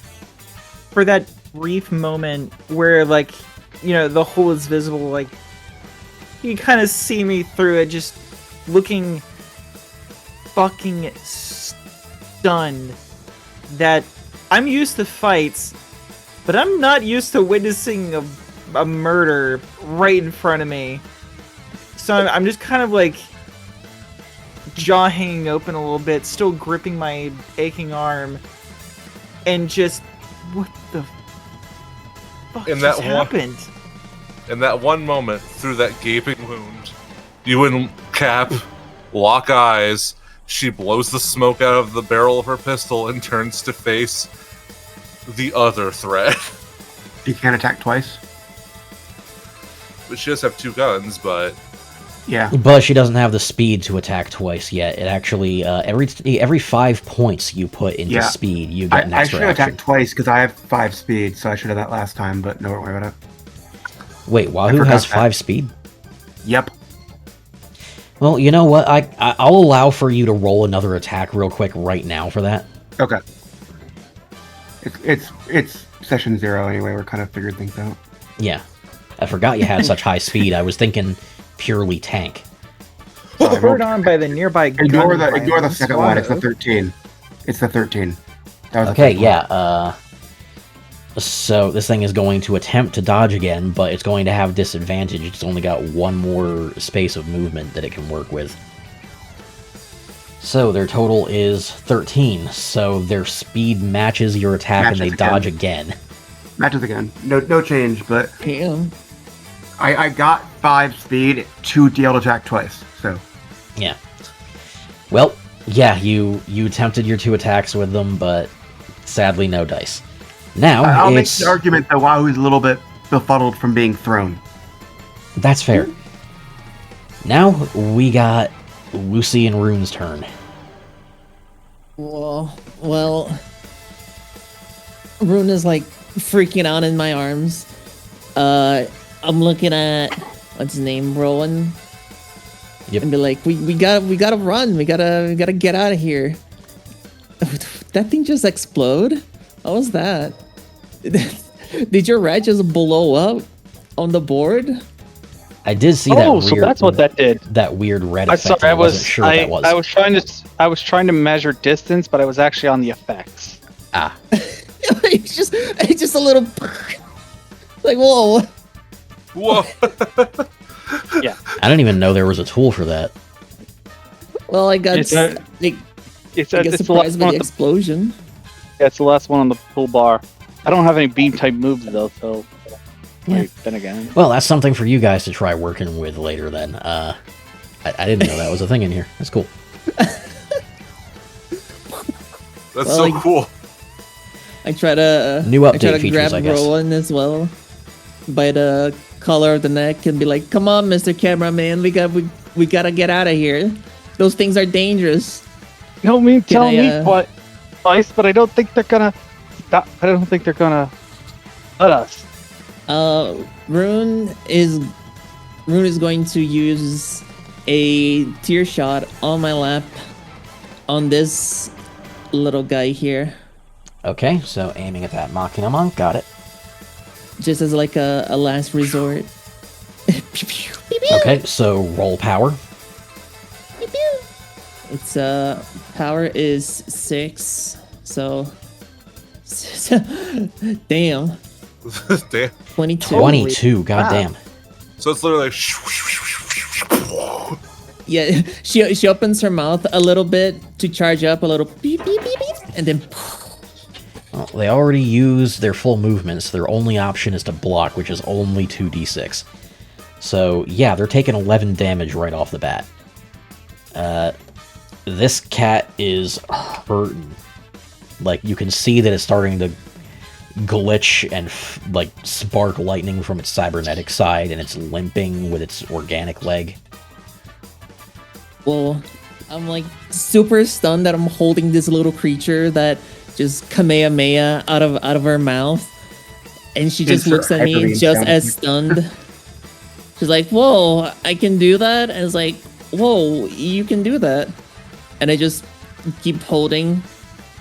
For that brief moment where, like, you know, the hole is visible, like, you kind of see me through it, just looking fucking stunned that I'm used to fights, but I'm not used to witnessing a murder right in front of me. So I'm just kind of like jaw hanging open a little bit, still gripping my aching arm, and just what the fuck just happened? In that one moment, through that gaping wound, you and Cap lock eyes. She blows the smoke out of the barrel of her pistol and turns to face the other threat. You can't attack twice. But she does have 2 guns, but... Yeah. But she doesn't have the speed to attack twice yet. It actually, every 5 points you put into speed, you get an extra I should action. attack twice, because I have 5 speed, so I should have that last time, but no, don't worry about it. Wait, Wahoo has 5 speed? Yep. Well, you know what? I'll allow for you to roll another attack real quick right now for that. Okay. It's session 0 anyway, we're kind of figured things out. Yeah. I forgot you had such high speed. I was thinking purely tank. Spurred on by the nearby Ignore gun the second one, it's the 13. It's the 13. That was Okay, yeah, so this thing is going to attempt to dodge again, but it's going to have disadvantage. It's only got 1 more space of movement that it can work with. So their total is 13, so their speed matches your attack and they dodge again. Matches again. No change, but Damn. I got 5 speed to be able to attack twice, so. Yeah. Well, yeah, you attempted your 2 attacks with them, but sadly no dice. Now, I'll make the argument that Wahoo's a little bit befuddled from being thrown. That's fair. Now, we got Lucy and Rune's turn. Well, Rune is like freaking out in my arms. I'm looking at what's his name, Rowan. Yep. And be like, we gotta run. We gotta get out of here. That thing just explode? How was that? Did your rat just blow up on the board? I did see that weird. So that's what that did. That weird red I'm effect. sorry, I wasn't sure what that was. I was trying to measure distance, but I was actually on the effects. Ah. it's just a little like whoa. Whoa. Yeah. I didn't even know there was a tool for that. Well, I got It's I the get last surprised by one the on the, explosion. yeah, it's the last one on the pull bar. I don't have any beam type moves though, so Yeah. like, then again. Well, that's something for you guys to try working with later then. I didn't know that was a thing in here. That's cool. That's Well, so cool. I try to New I update try to features, grab I guess. Rowan as well by the collar of the neck and be like, "Come on, Mr. Cameraman, we gotta get out of here. Those things are dangerous." You know me tell I, me what Ice, but I don't think they're gonna stop. I don't think they're gonna let us. Rune is going to use a tear shot on my lap on this little guy here, Okay, so aiming at that Machinamon. Got it. just as like a last resort. Okay, so roll power. Its power is 6, so damn, Damn. 22. 22, goddamn. So it's literally like. Yeah, she opens her mouth a little bit to charge up a little beep beep beep beep, and then Well, they already used their full movement, so their only option is to block, which is only 2d6. So, yeah, they're taking 11 damage right off the bat. This cat is hurting. Like, you can see that it's starting to glitch and, like, spark lightning from its cybernetic side, and it's limping with its organic leg. well, I'm like super stunned that I'm holding this little creature that just Kamehameha out of her mouth, and she just Insert looks at me hyperbeam just sound as effect. stunned. She's like, "Whoa, I can do that," and it's like, "Whoa, you can do that," and I just keep holding,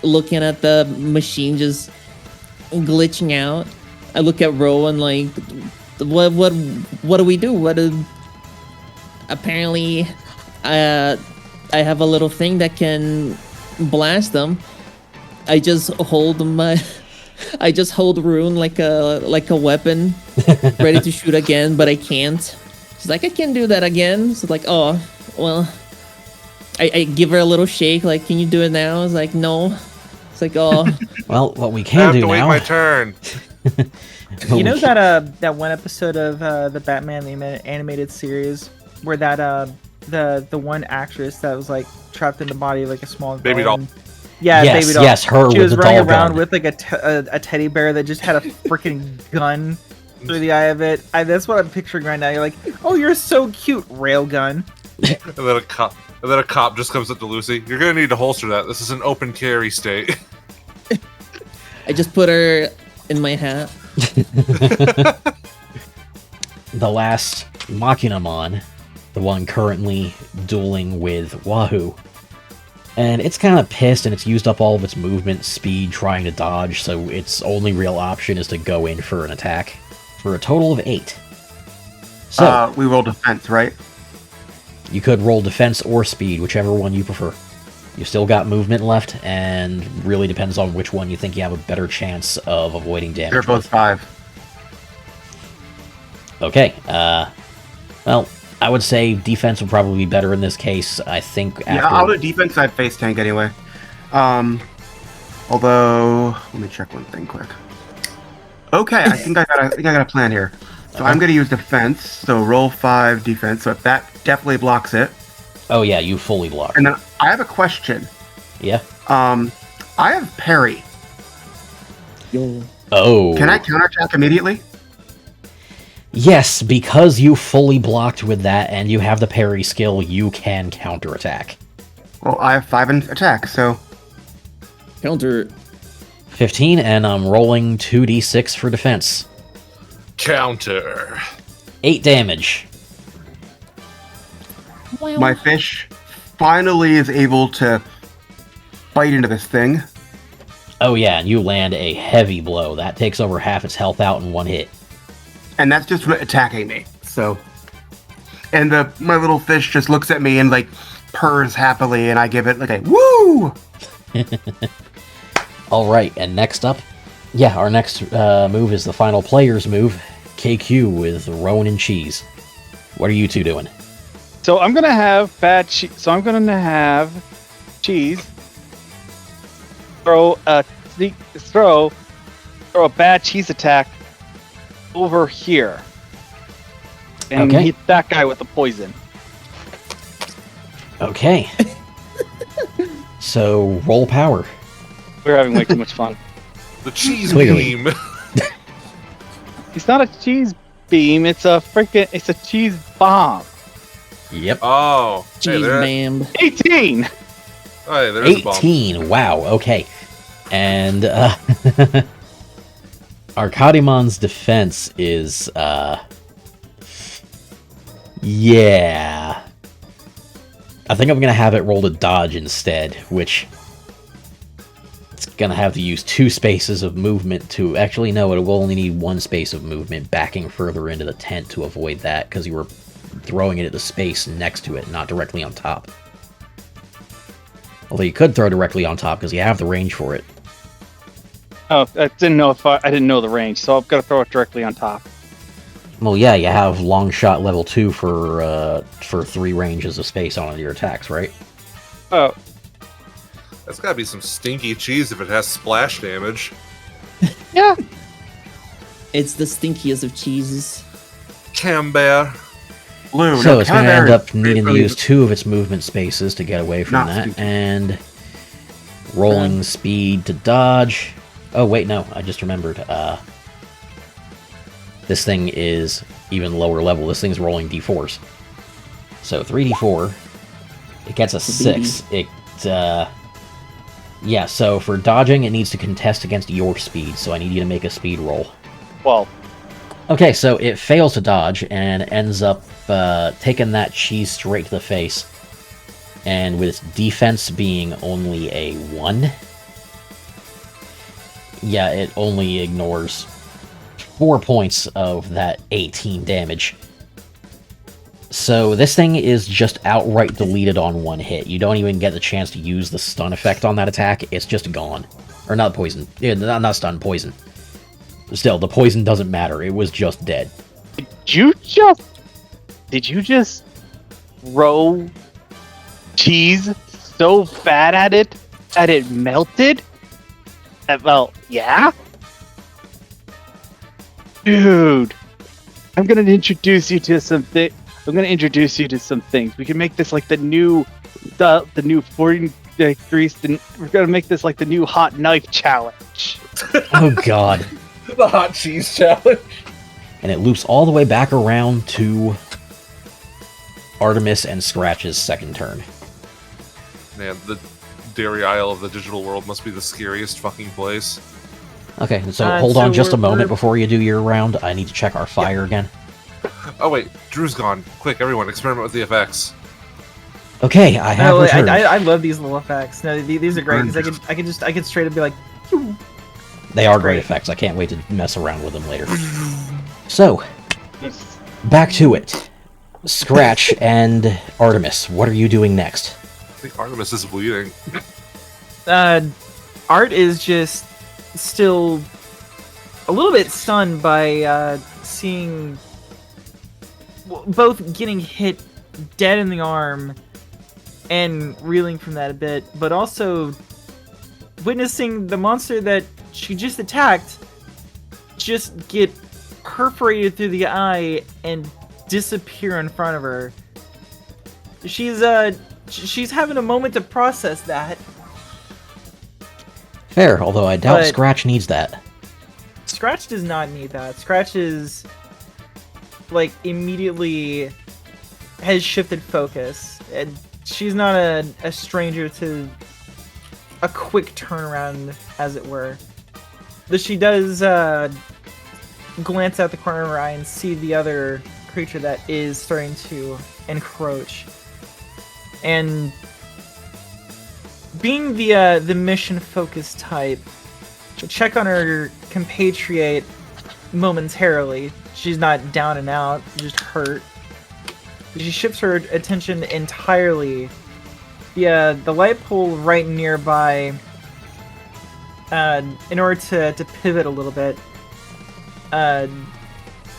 looking at the machine just glitching out. I look at Rowan like, what do we do? Apparently, I have a little thing that can blast them. I just hold Rune like a weapon, ready to shoot again, but I can't. She's like, "I can't do that again." So like, oh, well, I give her a little shake, like, "Can you do it now?" I was like, "No." It's like, oh, Well, what we I can have do to wait now... my turn. what You know we- that one episode of the Batman animated series where that the one actress that was like trapped in the body of like a small Baby girl doll. and- Yeah, Yes, baby doll. yes, her She with was the running doll around gun. with like a teddy bear that just had a freaking gun through the eye of it. That's what I'm picturing right now. You're like, "Oh, you're so cute, railgun." And then a cop just comes up to Lucy. You're gonna need to holster that. This is an open carry state. I just put her in my hat. The last Machinamon, the one currently dueling with Wahoo. And it's kind of pissed, and it's used up all of its movement speed trying to dodge, so its only real option is to go in for an attack, for a total of 8. So, We roll defense, right? you could roll defense or speed, whichever one you prefer. You still got movement left, and really depends on which one you think you have a better chance of avoiding damage. They're both with. 5. Okay, well, I would say defense would probably be better in this case. I think after... Yeah, I'll do defense. I have face tank anyway. Although, let me check one thing quick. Okay, I think I got a plan here. So I'm going to use defense. So roll 5 defense. So if that definitely blocks it. Oh yeah, you fully block. And then I have a question. Yeah. I have parry. Oh. Can I counterattack immediately? Yes, because you fully blocked with that and you have the parry skill, you can counterattack. Well, I have 5 in attack, so Counter. 15, and I'm rolling 2d6 for defense. Counter. 8 damage. my fish finally is able to bite into this thing. Oh yeah, and you land a heavy blow. That takes over half its health out in one hit. And that's just attacking me. So and my little fish just looks at me and like purrs happily, and I give it like a woo. All right, and next up, our next move is the final player's move, KQ with Rowan and Cheese. What are you two doing? So I'm gonna have bad cheese. So I'm gonna have Cheese throw a bad cheese attack over here, and hit that guy with the poison. Okay. So roll power. We're having way too much fun. The cheese Clearly. beam. It's not a cheese beam. It's a cheese bomb. Yep. Oh. Cheese bam. 18. Oh, hey, there is a bomb. 18. Wow. Okay. And Arcadimon's defense is yeah. I think I'm gonna have it roll to dodge instead, which it's gonna have to use 2 spaces of movement to actually no, it will only need 1 space of movement backing further into the tent to avoid that, because you were throwing it at the space next to it, not directly on top. Although you could throw directly on top because you have the range for it. Oh, I didn't know the range, so I've got to throw it directly on top. Well, yeah, you have long shot level 2 for 3 ranges of space on your attacks, right? Oh, That's gotta be some stinky cheese if it has splash damage. yeah. It's the stinkiest of cheeses. Camembert. Blue. So no, it's going to Canada end up is needing to really- use 2 of its movement spaces to get away from Not that, stupid. and rolling speed to dodge. Oh wait, no, I just remembered. This thing is even lower level. This thing's rolling d4s. So 3d4. It gets a 6. Yeah, so for dodging, it needs to contest against your speed, so I need you to make a speed roll. Well, Okay, so it fails to dodge and ends up taking that cheese straight to the face. And with its defense being only a 1, yeah, it only ignores 4 points of that 18 damage. So this thing is just outright deleted on 1 hit. You don't even get the chance to use the stun effect on that attack. It's just gone. Or not poison. Yeah, not stun, poison. Still, the poison doesn't matter. It was just dead. did you just throw cheese so bad at it that it melted? Well, yeah? Dude, I'm gonna introduce you to something. I'm gonna introduce you to some things. We can make this like the new 40 degrees. We're gonna make this like the new hot knife challenge. Oh god. The hot cheese challenge. And it loops all the way back around to Artemis and Scratch's second turn. Man, the Dairy Isle of the digital world must be the scariest fucking place. Okay, so hold so on just a we're- moment we're- before you do your round. I need to check our fire again. Oh wait, Drew's gone. Quick, everyone, experiment with the effects. Okay, I have No, returned. I love these little effects. No, these are great because I could straight up be like, "Phew." They are great Great. effects. I can't wait to mess around with them later. So, back to it. Scratch and Artemis, what are you doing next? I think Artemis is bleeding. Art is just still a little bit stunned by seeing both getting hit dead in the arm and reeling from that a bit, but also witnessing the monster that she just attacked just get perforated through the eye and disappear in front of her. She's having a moment to process that. Fair, although I doubt But- Scratch needs that. Scratch does not need that. Scratch is like immediately has shifted focus, and she's not a stranger to a quick turnaround, as it were. But she does glance out the corner of her eye and see the other creature that is starting to encroach. And being the mission focused type, she'll check on her compatriot momentarily. She's not down and out, just hurt. she shifts her attention entirely. The light pole right nearby, in order to pivot a little bit,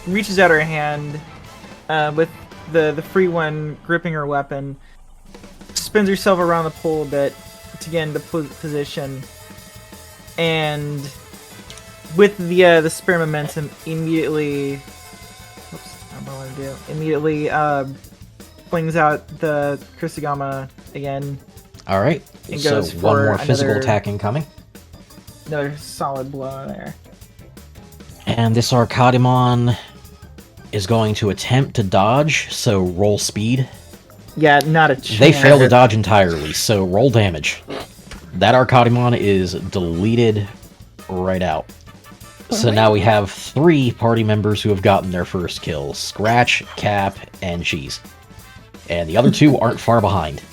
reaches out her hand with the free one gripping her weapon, spins herself around the pole a bit to get into position, and with the spare momentum, immediately flings out the Kusagama again. All right. And So goes one for more physical another- attack incoming. Another solid blow there. And this Arcadimon is going to attempt to dodge, so roll speed. Yeah, not a chance. They fail to dodge entirely, so roll damage. That Arcadimon is deleted right out. So now we have 3 party members who have gotten their first kills. Scratch, Cap, and Cheese. And the other 2 aren't far behind.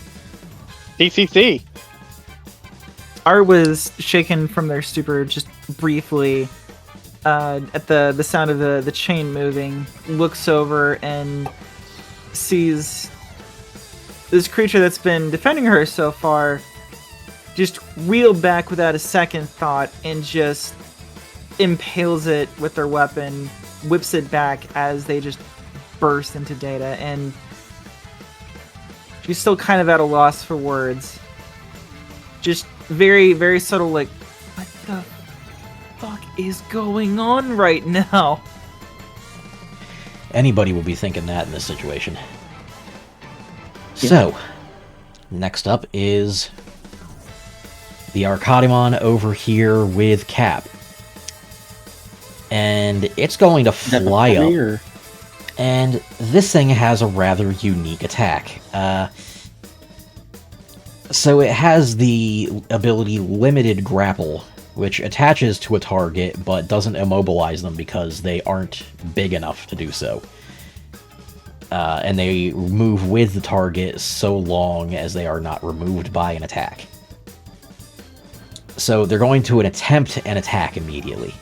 DCC. Art was shaken from their stupor just briefly at the sound of the chain moving, looks over and sees this creature that's been defending her so far just reel back without a second thought and just impales it with their weapon, whips it back as they just burst into data, and she's still kind of at a loss for words. Just very, very subtle, like, what the fuck is going on right now? Anybody will be thinking that in this situation. So, next up is the Arcadimon over here with Cap. And it's going to fly up. And this thing has a rather unique attack. So it has the ability Limited Grapple, which attaches to a target but doesn't immobilize them because they aren't big enough to do so. And they move with the target so long as they are not removed by an attack. So they're going to attempt an attack immediately.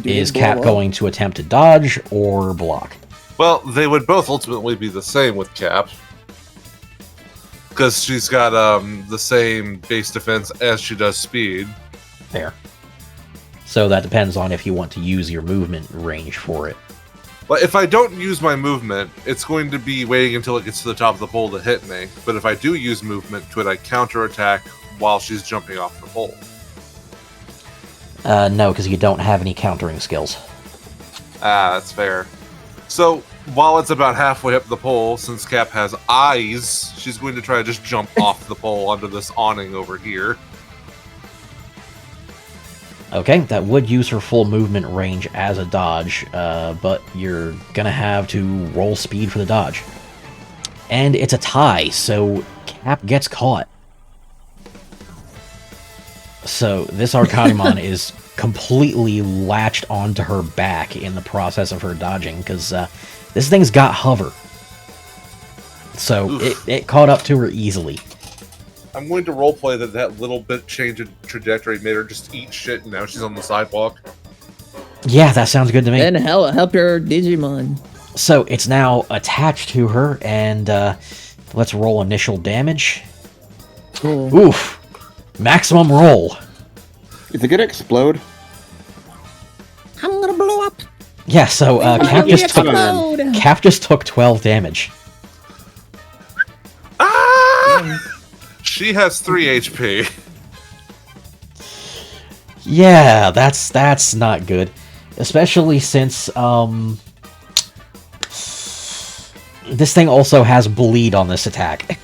Is Cap going to attempt to dodge or block? Well, they would both ultimately be the same with Cap. Because she's got the same base defense as she does speed. Fair. So that depends on if you want to use your movement range for it. But if I don't use my movement, it's going to be waiting until it gets to the top of the pole to hit me. But if I do use movement to it, I counterattack while she's jumping off the pole. No, because you don't have any countering skills. Ah, that's fair. So, while it's about halfway up the pole, since Cap has eyes, she's going to try to just jump off the pole onto this awning over here. Okay, that would use her full movement range as a dodge, but you're gonna have to roll speed for the dodge. And it's a tie, so Cap gets caught. So this Arcadimon is completely latched onto her back in the process of her dodging, because this thing's got hover. So it caught up to her easily. I'm going to roleplay that little bit change in trajectory made her just eat shit, and now she's on the sidewalk. Yeah, that sounds good to me. And help your Digimon. So it's now attached to her, and let's roll initial damage. Cool. Oof! Maximum roll. Is it gonna explode? I'm gonna blow up. Yeah, so Cap just took 12 damage. Ah! She has 3 HP. Yeah, that's not good. Especially since this thing also has bleed on this attack.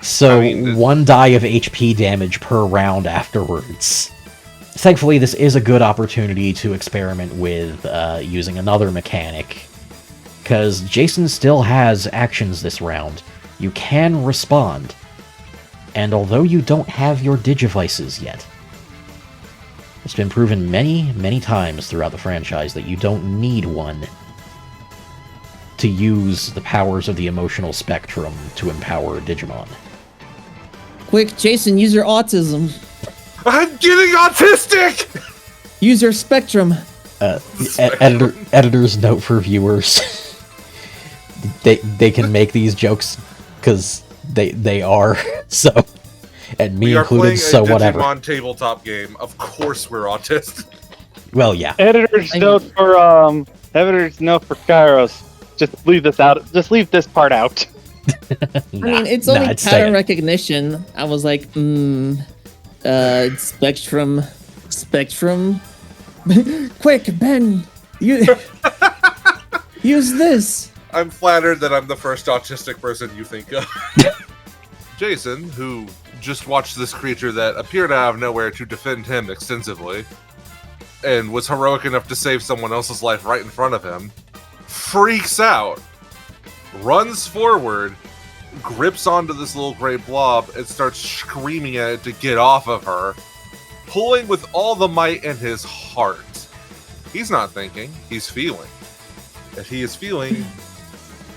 So, 1 die of HP damage per round afterwards. Thankfully, this is a good opportunity to experiment with using another mechanic. Because Jason still has actions this round. You can respond. And although you don't have your Digivices yet, it's been proven many, many times throughout the franchise that you don't need one to use the powers of the emotional spectrum to empower Digimon. Quick, Jason, use your autism. I'm getting autistic! Use your spectrum. Editor's note for viewers. they can make these jokes because they are so, and me We are included. playing So a Digimon whatever. tabletop game. Of course, we're autistic. Well, yeah. Editor's note for Kairos. Just leave this out. Just leave this part out. I mean, it's only pattern staying. recognition. I was like, Spectrum. Quick, Ben, use this. I'm flattered that I'm the first autistic person you think of. Jason, who just watched this creature that appeared out of nowhere to defend him extensively, and was heroic enough to save someone else's life right in front of him, freaks out, runs forward, grips onto this little gray blob, and starts screaming at it to get off of her, pulling with all the might in his heart. He's not thinking, he's feeling. And he is feeling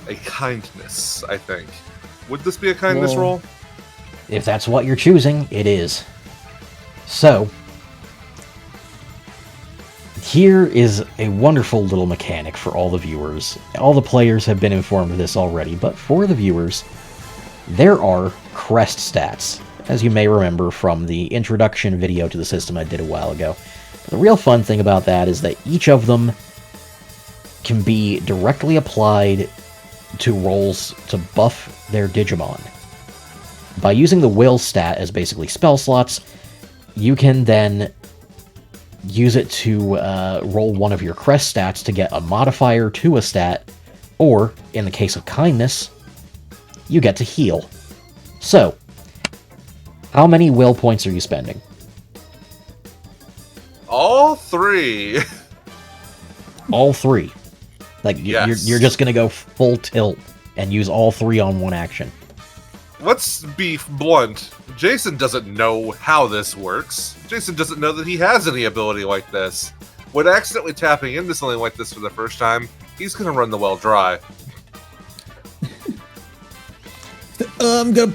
a kindness, I think. Would this be a kindness Whoa. roll? If that's what you're choosing, it is. So, here is a wonderful little mechanic for all the viewers. All the players have been informed of this already, but for the viewers, there are crest stats, as you may remember from the introduction video to the system I did a while ago. The real fun thing about that is that each of them can be directly applied to rolls to buff their Digimon. By using the will stat as basically spell slots, you can then use it to roll one of your crest stats to get a modifier to a stat, or, in the case of kindness, you get to heal. So, how many will points are you spending? All three. All three. Like, Yes. you're just gonna go full tilt and use all three on one action. Let's be blunt. Jason doesn't know how this works. Jason doesn't know that he has any ability like this. When accidentally tapping into something like this for the first time, he's gonna run the well dry. I'm gonna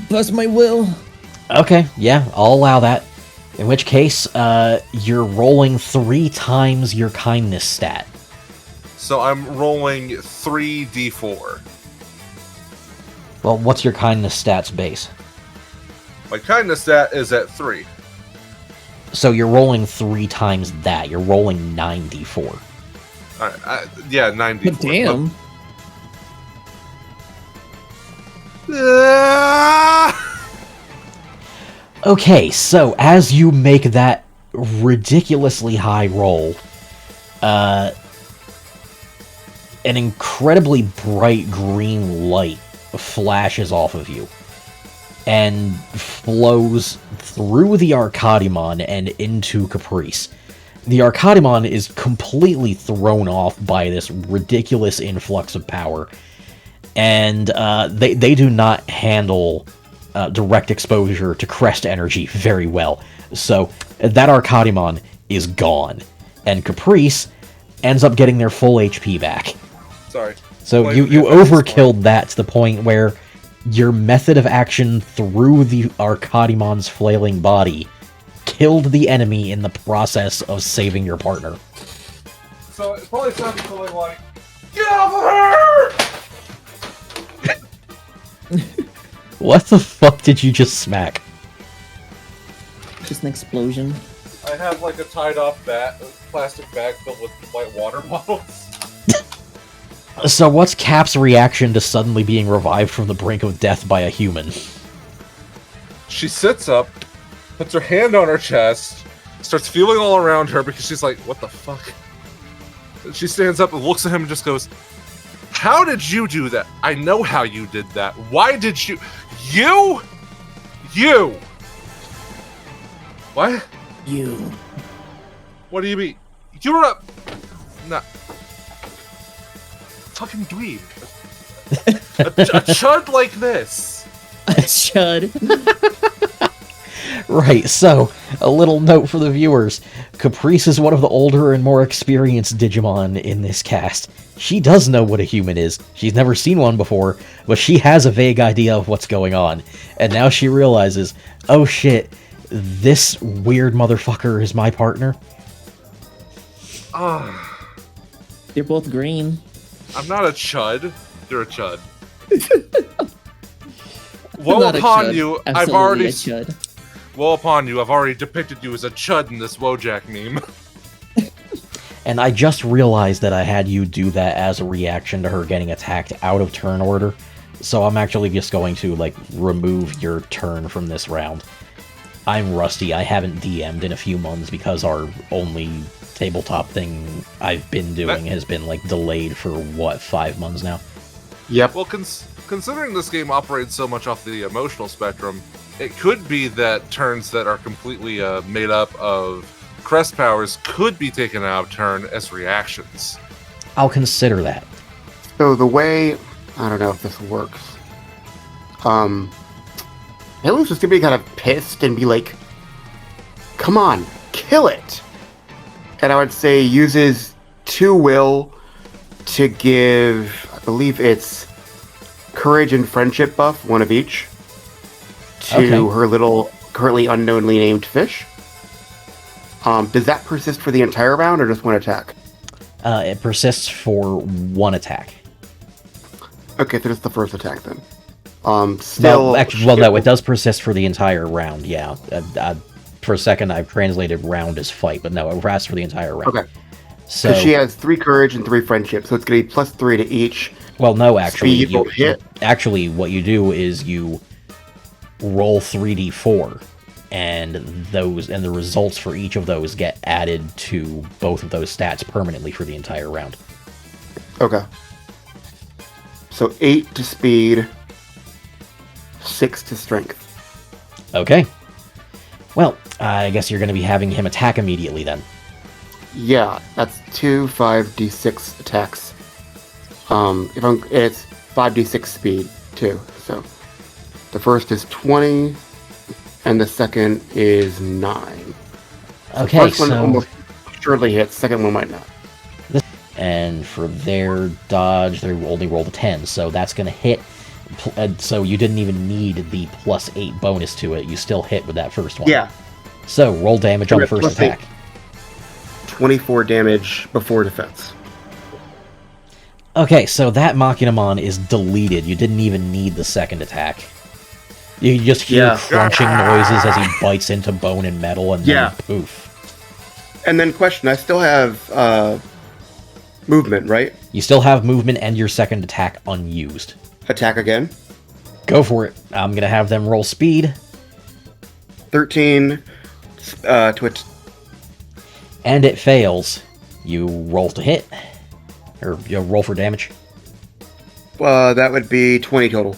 bust my will. Okay, yeah, I'll allow that. In which case, you're rolling 3 times your kindness stat. So I'm rolling 3d4. Well, what's your kindness stats base? My kindness stat is at 3. So you're rolling 3 times that. You're rolling 9d4. Alright, yeah, 94. But damn. Okay, so as you make that ridiculously high roll, an incredibly bright green light flashes off of you and flows through the Arcadimon and into Caprice. The Arcadimon is completely thrown off by this ridiculous influx of power, and they do not handle direct exposure to crest energy very well. So that Arcadimon is gone, and Caprice ends up getting their full HP back. Sorry. So you overkilled that to the point where your method of action through the Arcadimon's flailing body killed the enemy in the process of saving your partner. So it probably sounded something like, "Get off of her!" What the fuck did you just smack? Just an explosion. I have like a tied-off plastic bag filled with white water bottles. So what's Cap's reaction to suddenly being revived from the brink of death by a human? She sits up, puts her hand on her chest, starts feeling all around her because she's like, "What the fuck?" And she stands up and looks at him and just goes, "How did you do that? I know how you did that. Why did you? You? What? You. What do you mean? You were up? Nah. Fucking dweeb. a chud like this. Chud. Right, so, a little note for the viewers. Caprice is one of the older and more experienced Digimon in this cast. She does know what a human is. She's never seen one before, but she has a vague idea of what's going on. And now she realizes, oh shit, this weird motherfucker is my partner? Ah, They're both green. I'm not a chud. You're a chud. Not Woe a upon chud. you! Absolutely a chud. Woe upon you! I've already depicted you as a chud in this Wojak meme. And I just realized that I had you do that as a reaction to her getting attacked out of turn order. So I'm actually just going to, like, remove your turn from this round. I'm rusty. I haven't DM'd in a few months because our only tabletop thing I've been doing has been, like, delayed for, what, 5 months now? Yep. Well, considering this game operates so much off the emotional spectrum, it could be that turns that are completely made up of crest powers could be taken out of turn as reactions. I'll consider that. So the way, I don't know if this works. Helen's just gonna be kind of pissed and be like, "Come on, kill it!" And I would say uses 2 will to give, I believe it's courage and friendship buff, one of each, to her little currently unknownly named fish. Does that persist for the entire round or just one attack? It persists for 1 attack. Okay, so that's the first attack then. Still. No, it does persist for the entire round. Yeah. For a second, I've translated round as fight, but no, it lasts for the entire round. Okay. So she has 3 courage and 3 friendship, so it's going to be +3 to each. Well, no, actually, Speed hit. Actually, what you do is you roll 3d4, and the results for each of those get added to both of those stats permanently for the entire round. Okay. So 8 to speed, 6 to strength. Okay. Well, I guess you're going to be having him attack immediately then. Yeah, that's 2 5d6 attacks. It's 5d6 speed too. So the first is 20, and the second is 9. Okay, the first one so almost surely hits. Second one might not. And for their dodge, they only rolled a 10, so that's going to hit. So you didn't even need the +8 bonus to it. You still hit with that first one. Yeah. So roll damage on the first +8. attack. 24 damage before defense. Okay, so that Machinamon is deleted. You didn't even need the second attack. You just hear crunching noises as he bites into bone and metal, and then poof. And then question, I still have movement, right? You still have movement and your second attack unused. Attack again. Go for it. I'm going to have them roll speed. 13 to it. And it fails. You roll to hit. Or you roll for damage. That would be 20 total.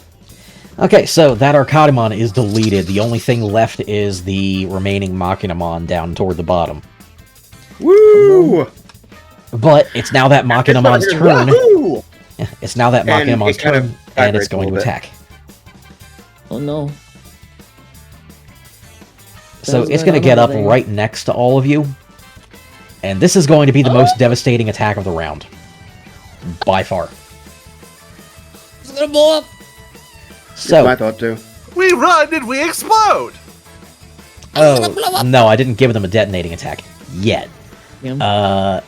Okay, so that Arcadimon is deleted. The only thing left is the remaining Machinamon down toward the bottom. Woo! But it's now that Machinamon's turn. Wahoo! It's now that Machinamon's turn, and it's going to attack. Oh no. So it's going to get up right next to all of you. And this is going to be the most devastating attack of the round. By far. It's gonna blow up! So, I thought too. We run and we explode! Oh, no, I didn't give them a detonating attack. Yet. Yeah.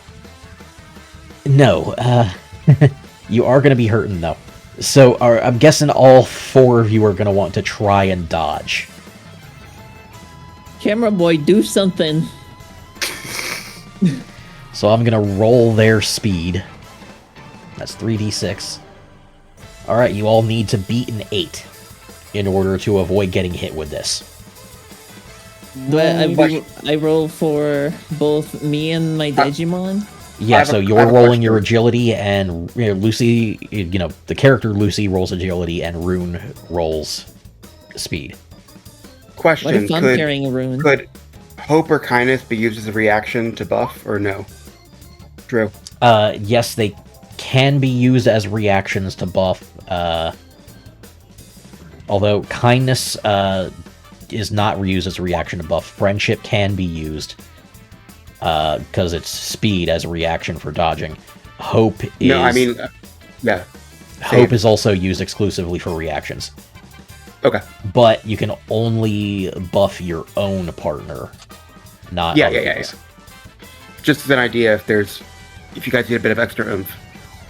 No. You are going to be hurting, though. So, I'm guessing all 4 of you are going to want to try and dodge. Camera boy, do something. So I'm going to roll their speed. That's 3d6. Alright, you all need to beat an 8 in order to avoid getting hit with this. I roll for both me and my Digimon? Yeah, so you're rolling your agility, and Lucy, the character Lucy rolls agility, and Rune rolls speed. Question, What if I'm carrying a rune? Could hope or kindness be used as a reaction to buff, or no? Drew? Yes, they can be used as reactions to buff, although kindness is not reused as a reaction to buff. Friendship can be used, because it's speed as a reaction for dodging. Hope is... No, I mean, yeah. Hope is also used exclusively for reactions. Okay. But you can only buff your own partner, not others. Just as an idea, if you guys need a bit of extra oomph.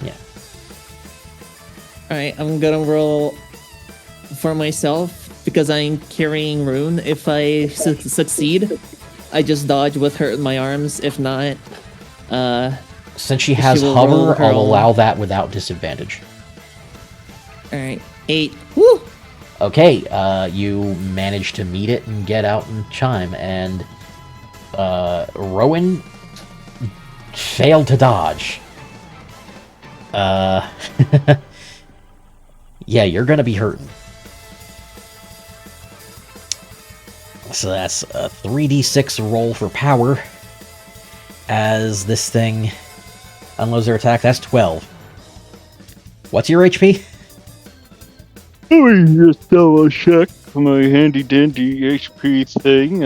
Yeah. Alright, I'm gonna roll for myself because I'm carrying Rune. If I succeed, I just dodge with her in my arms. If not, since she has will roll hover, her I'll own. allow that without disadvantage. Alright, 8. Woo! Okay, you manage to meet it and get out and chime, and Rowan failed to dodge. Yeah, you're gonna be hurting. So that's a 3d6 roll for power. As this thing unloads their attack, that's 12. What's your HP? Let me just double check my handy dandy HP thing.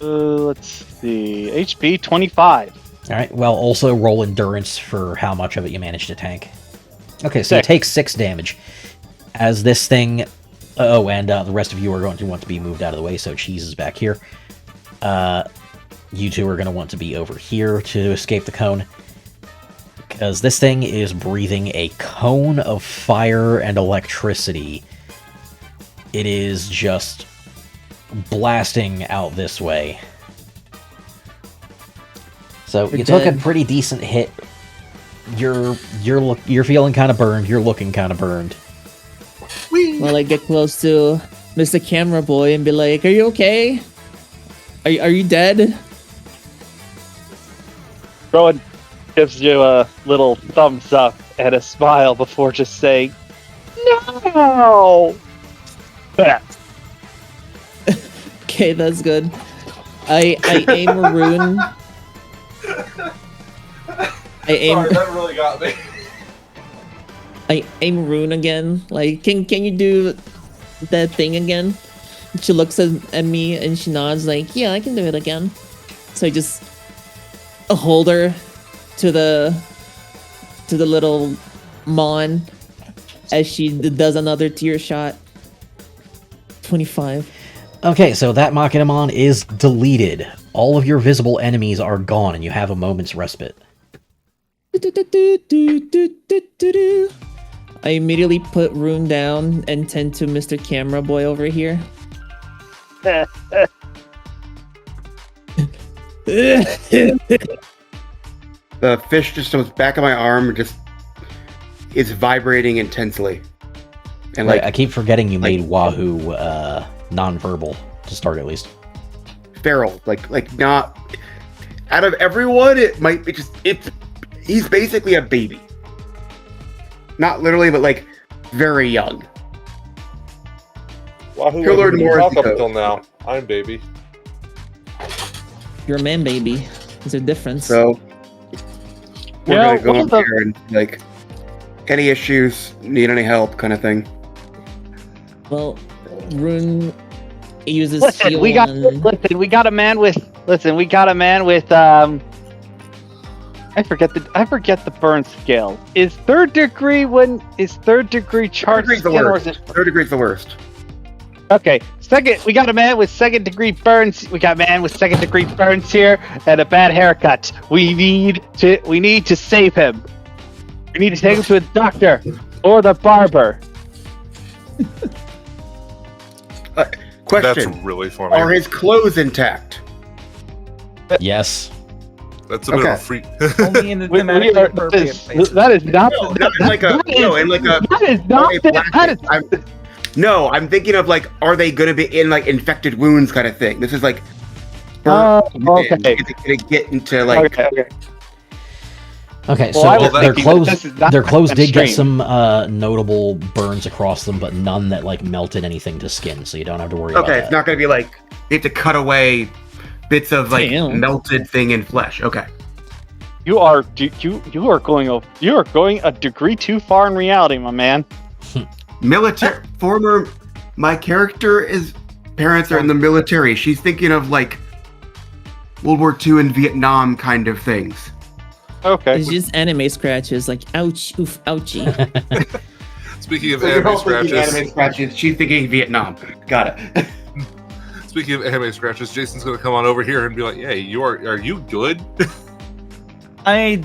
Let's see. HP 25. Alright, well, also roll endurance for how much of it you manage to tank. Okay, so you 6. take 6 damage. As this thing... Oh, and the rest of you are going to want to be moved out of the way, so Cheese is back here. You two are going to want to be over here to escape the cone. Because this thing is breathing a cone of fire and electricity. It is just blasting out this way. So We're you took a dead. pretty decent hit. You're feeling kind of burned. You're looking kind of burned. Well, I get close to Mr. Camera Boy and be like, "Are you okay? Are you dead?" Rowan gives you a little thumbs up and a smile before just saying, "No!" Okay, that's good. I aim a rune. Sorry, that really got me. I aim rune again. Like, can you do that thing again? She looks at me and she nods like, yeah, I can do it again. So I just hold her to the little mon as she does another tear shot. 25. Okay, so that Machinamon is deleted. All of your visible enemies are gone, and you have a moment's respite. I immediately put Rune down and tend to Mr. Camera Boy over here. The fish just on the back of my arm just is vibrating intensely. And Like, like I keep forgetting you like- made Wahoo non-verbal to start at least. feral, like not out of everyone, it might be just he's basically a baby. Not literally, but like very young. Wahoo, He'll learn more as talk he up goes. until now. I'm baby. You're a man, baby. There's a difference. So we're Yeah, gonna go what up about- here and like any issues, need any help, kind of thing. Well, Rune uses Listen, heal we got a man with I forget the burn scale. Is third degree charged Third degree's the skin, or worst. is it Third degree's the worst. okay? We got a man with second degree burns. We got a man with second degree burns here and a bad haircut. We need to save him. We need to take him to a doctor or the barber. Question: That's really funny. are his clothes intact? Yes. That's a bit of Okay. a freak. Only in the We thematically are, appropriate places. that is not. No, not in like a no, in like a. That is not. a That is. blanket. No, I'm thinking of like, are they gonna be in like infected wounds kind of thing? This is like. Oh, burnt okay. Is it gonna get into like? Okay. Okay, Well, so I was their thinking clothes, this is not their clothes did get extreme. some notable burns across them, but none that like melted anything to skin, so you don't have to worry about Okay, that. it's not gonna be like they have to cut away bits of like Damn. melted thing in flesh. Okay. You are going a degree too far in reality, my man. Military my character is parents are in the military. She's thinking of like World War II and Vietnam kind of things. Okay. It's just anime scratches, like ouch, oof, ouchie. Speaking of So you're anime all thinking scratches, anime scratches. She's thinking Vietnam. Got it. speaking of anime scratches, Jason's gonna come on over here and be like, "Hey, are you good?" I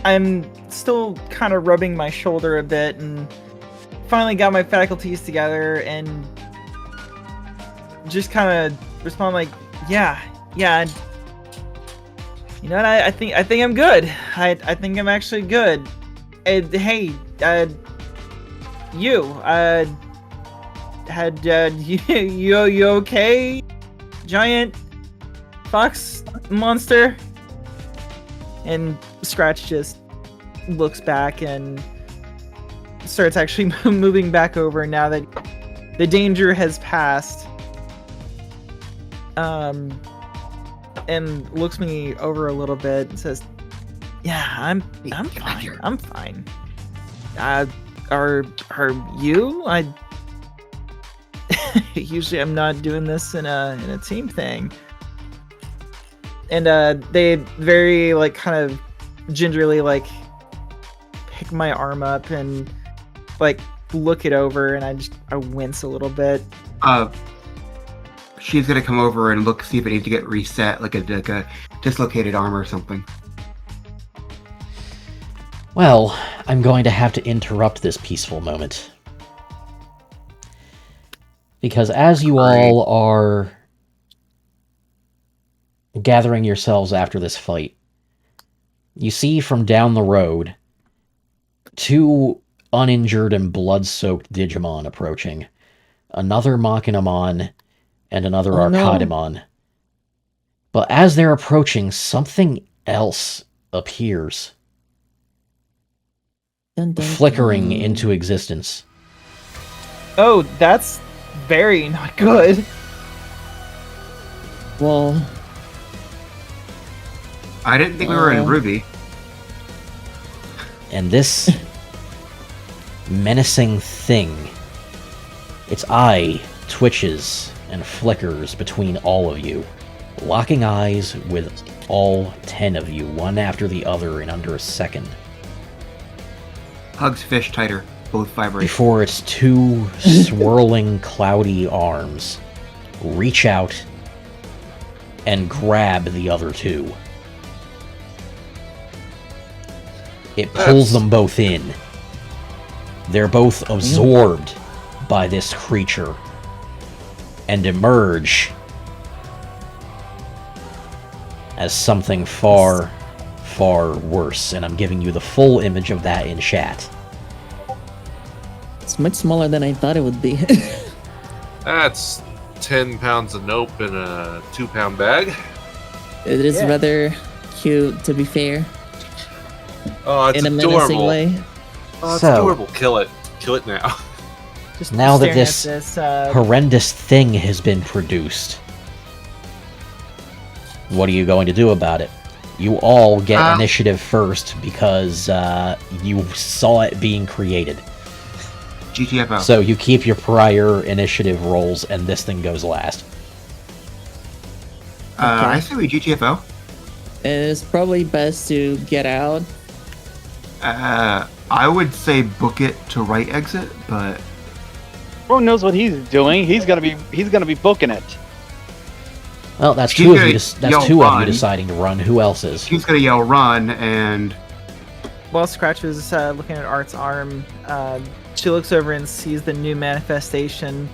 I'm still kind of rubbing my shoulder a bit and finally got my faculties together and just kind of respond like, yeah. You know what? I think I'm good. I think I'm actually good. Hey, you you okay? Giant fox monster? And Scratch just looks back and starts actually moving back over now that the danger has passed. And looks me over a little bit and says, "Yeah, I'm fine. I'm fine. Are you? Usually I'm not doing this in a team thing." And they very like kind of gingerly like pick my arm up and like look it over, and I wince a little bit. She's gonna come over and see if it needs to get reset, like a dislocated arm or something. Well, I'm going to have to interrupt this peaceful moment. Because as you all are gathering yourselves after this fight, you see from down the road 2 uninjured and blood-soaked Digimon approaching. Another Machinamon and another Arcadimon. No. But as they're approaching, something else appears. Dun, dun, flickering into existence. Oh, that's very not good. Well, I didn't think we were in Ruby. And this menacing thing, its eye twitches and flickers between all of you, locking eyes with all 10 of you, one after the other in under a second. Hugs fish tighter, both vibrate. Before its 2 swirling, cloudy arms reach out and grab the other 2. It pulls them both in. They're both absorbed by this creature and emerge as something far, far worse. And I'm giving you the full image of that in chat. It's much smaller than I thought it would be. That's 10 pounds of nope in a 2-pound bag. It is rather cute, to be fair. Oh, it's in a adorable. menacing way. Oh, it's adorable. Kill it. Kill it now. Just now that this this horrendous thing has been produced, what are you going to do about it? You all get initiative first because you saw it being created. GTFO. So you keep your prior initiative rolls, and this thing goes last. I say we GTFO. It's probably best to get out. I would say book it to right exit, but Bro knows what he's doing. He's gonna be booking it. Well, that's She's two of gonna you. That's yell 2 of you run. deciding to run. Who else is? she's gonna yell run, and while Scratch was looking at Art's arm, she looks over and sees the new manifestation.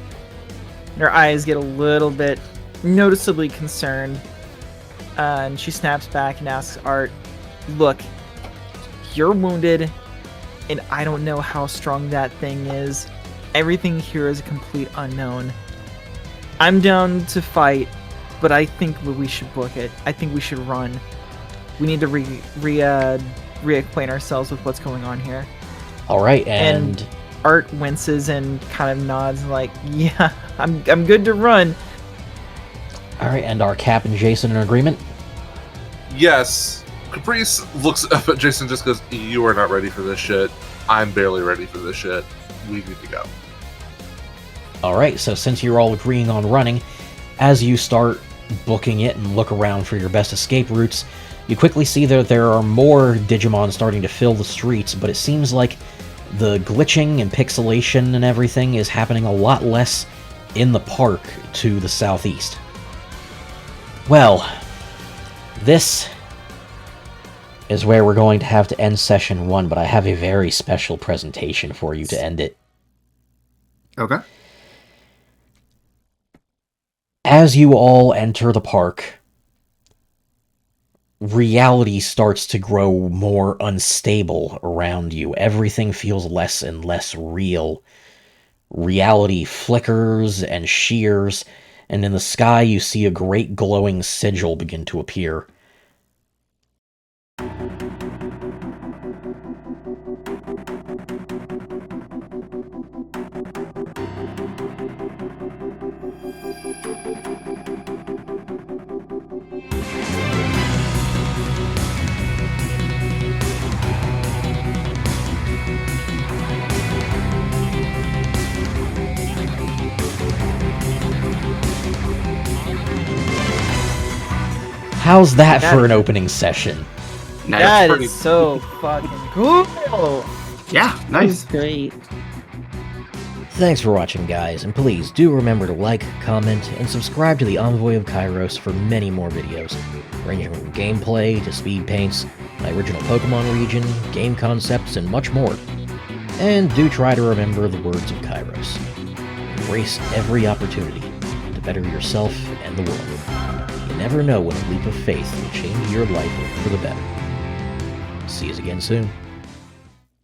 And her eyes get a little bit noticeably concerned. And she snaps back and asks Art, "Look, you're wounded, and I don't know how strong that thing is. Everything here is a complete unknown. I'm down to fight, but I think we should book it. I think we should run. We need to reacquaint ourselves with what's going on here." All right, and Art winces and kind of nods like, "Yeah, I'm good to run." all right, and are Cap and Jason in agreement? Yes. Caprice looks up at Jason, just goes, "You are not ready for this shit. I'm barely ready for this shit. We need to go." All right, so since you're all agreeing on running, as you start booking it and look around for your best escape routes, you quickly see that there are more Digimon starting to fill the streets, but it seems like the glitching and pixelation and everything is happening a lot less in the park to the southeast. Well, this is where we're going to have to end session 1, but I have a very special presentation for you to end it. Okay. As you all enter the park, reality starts to grow more unstable around you. Everything feels less and less real. Reality flickers and shears, and in the sky you see a great glowing sigil begin to appear. How's that for an opening session? Nice. That pretty- is so fucking cool. Yeah, That's nice. great. Thanks for watching, guys, and please do remember to like, comment, and subscribe to the Envoy of Kairos for many more videos, ranging from gameplay to speed paints, my original Pokemon region, game concepts, and much more. And do try to remember the words of Kairos. Embrace every opportunity to better yourself and the world. You never know when a leap of faith will change your life for the better. See you again soon.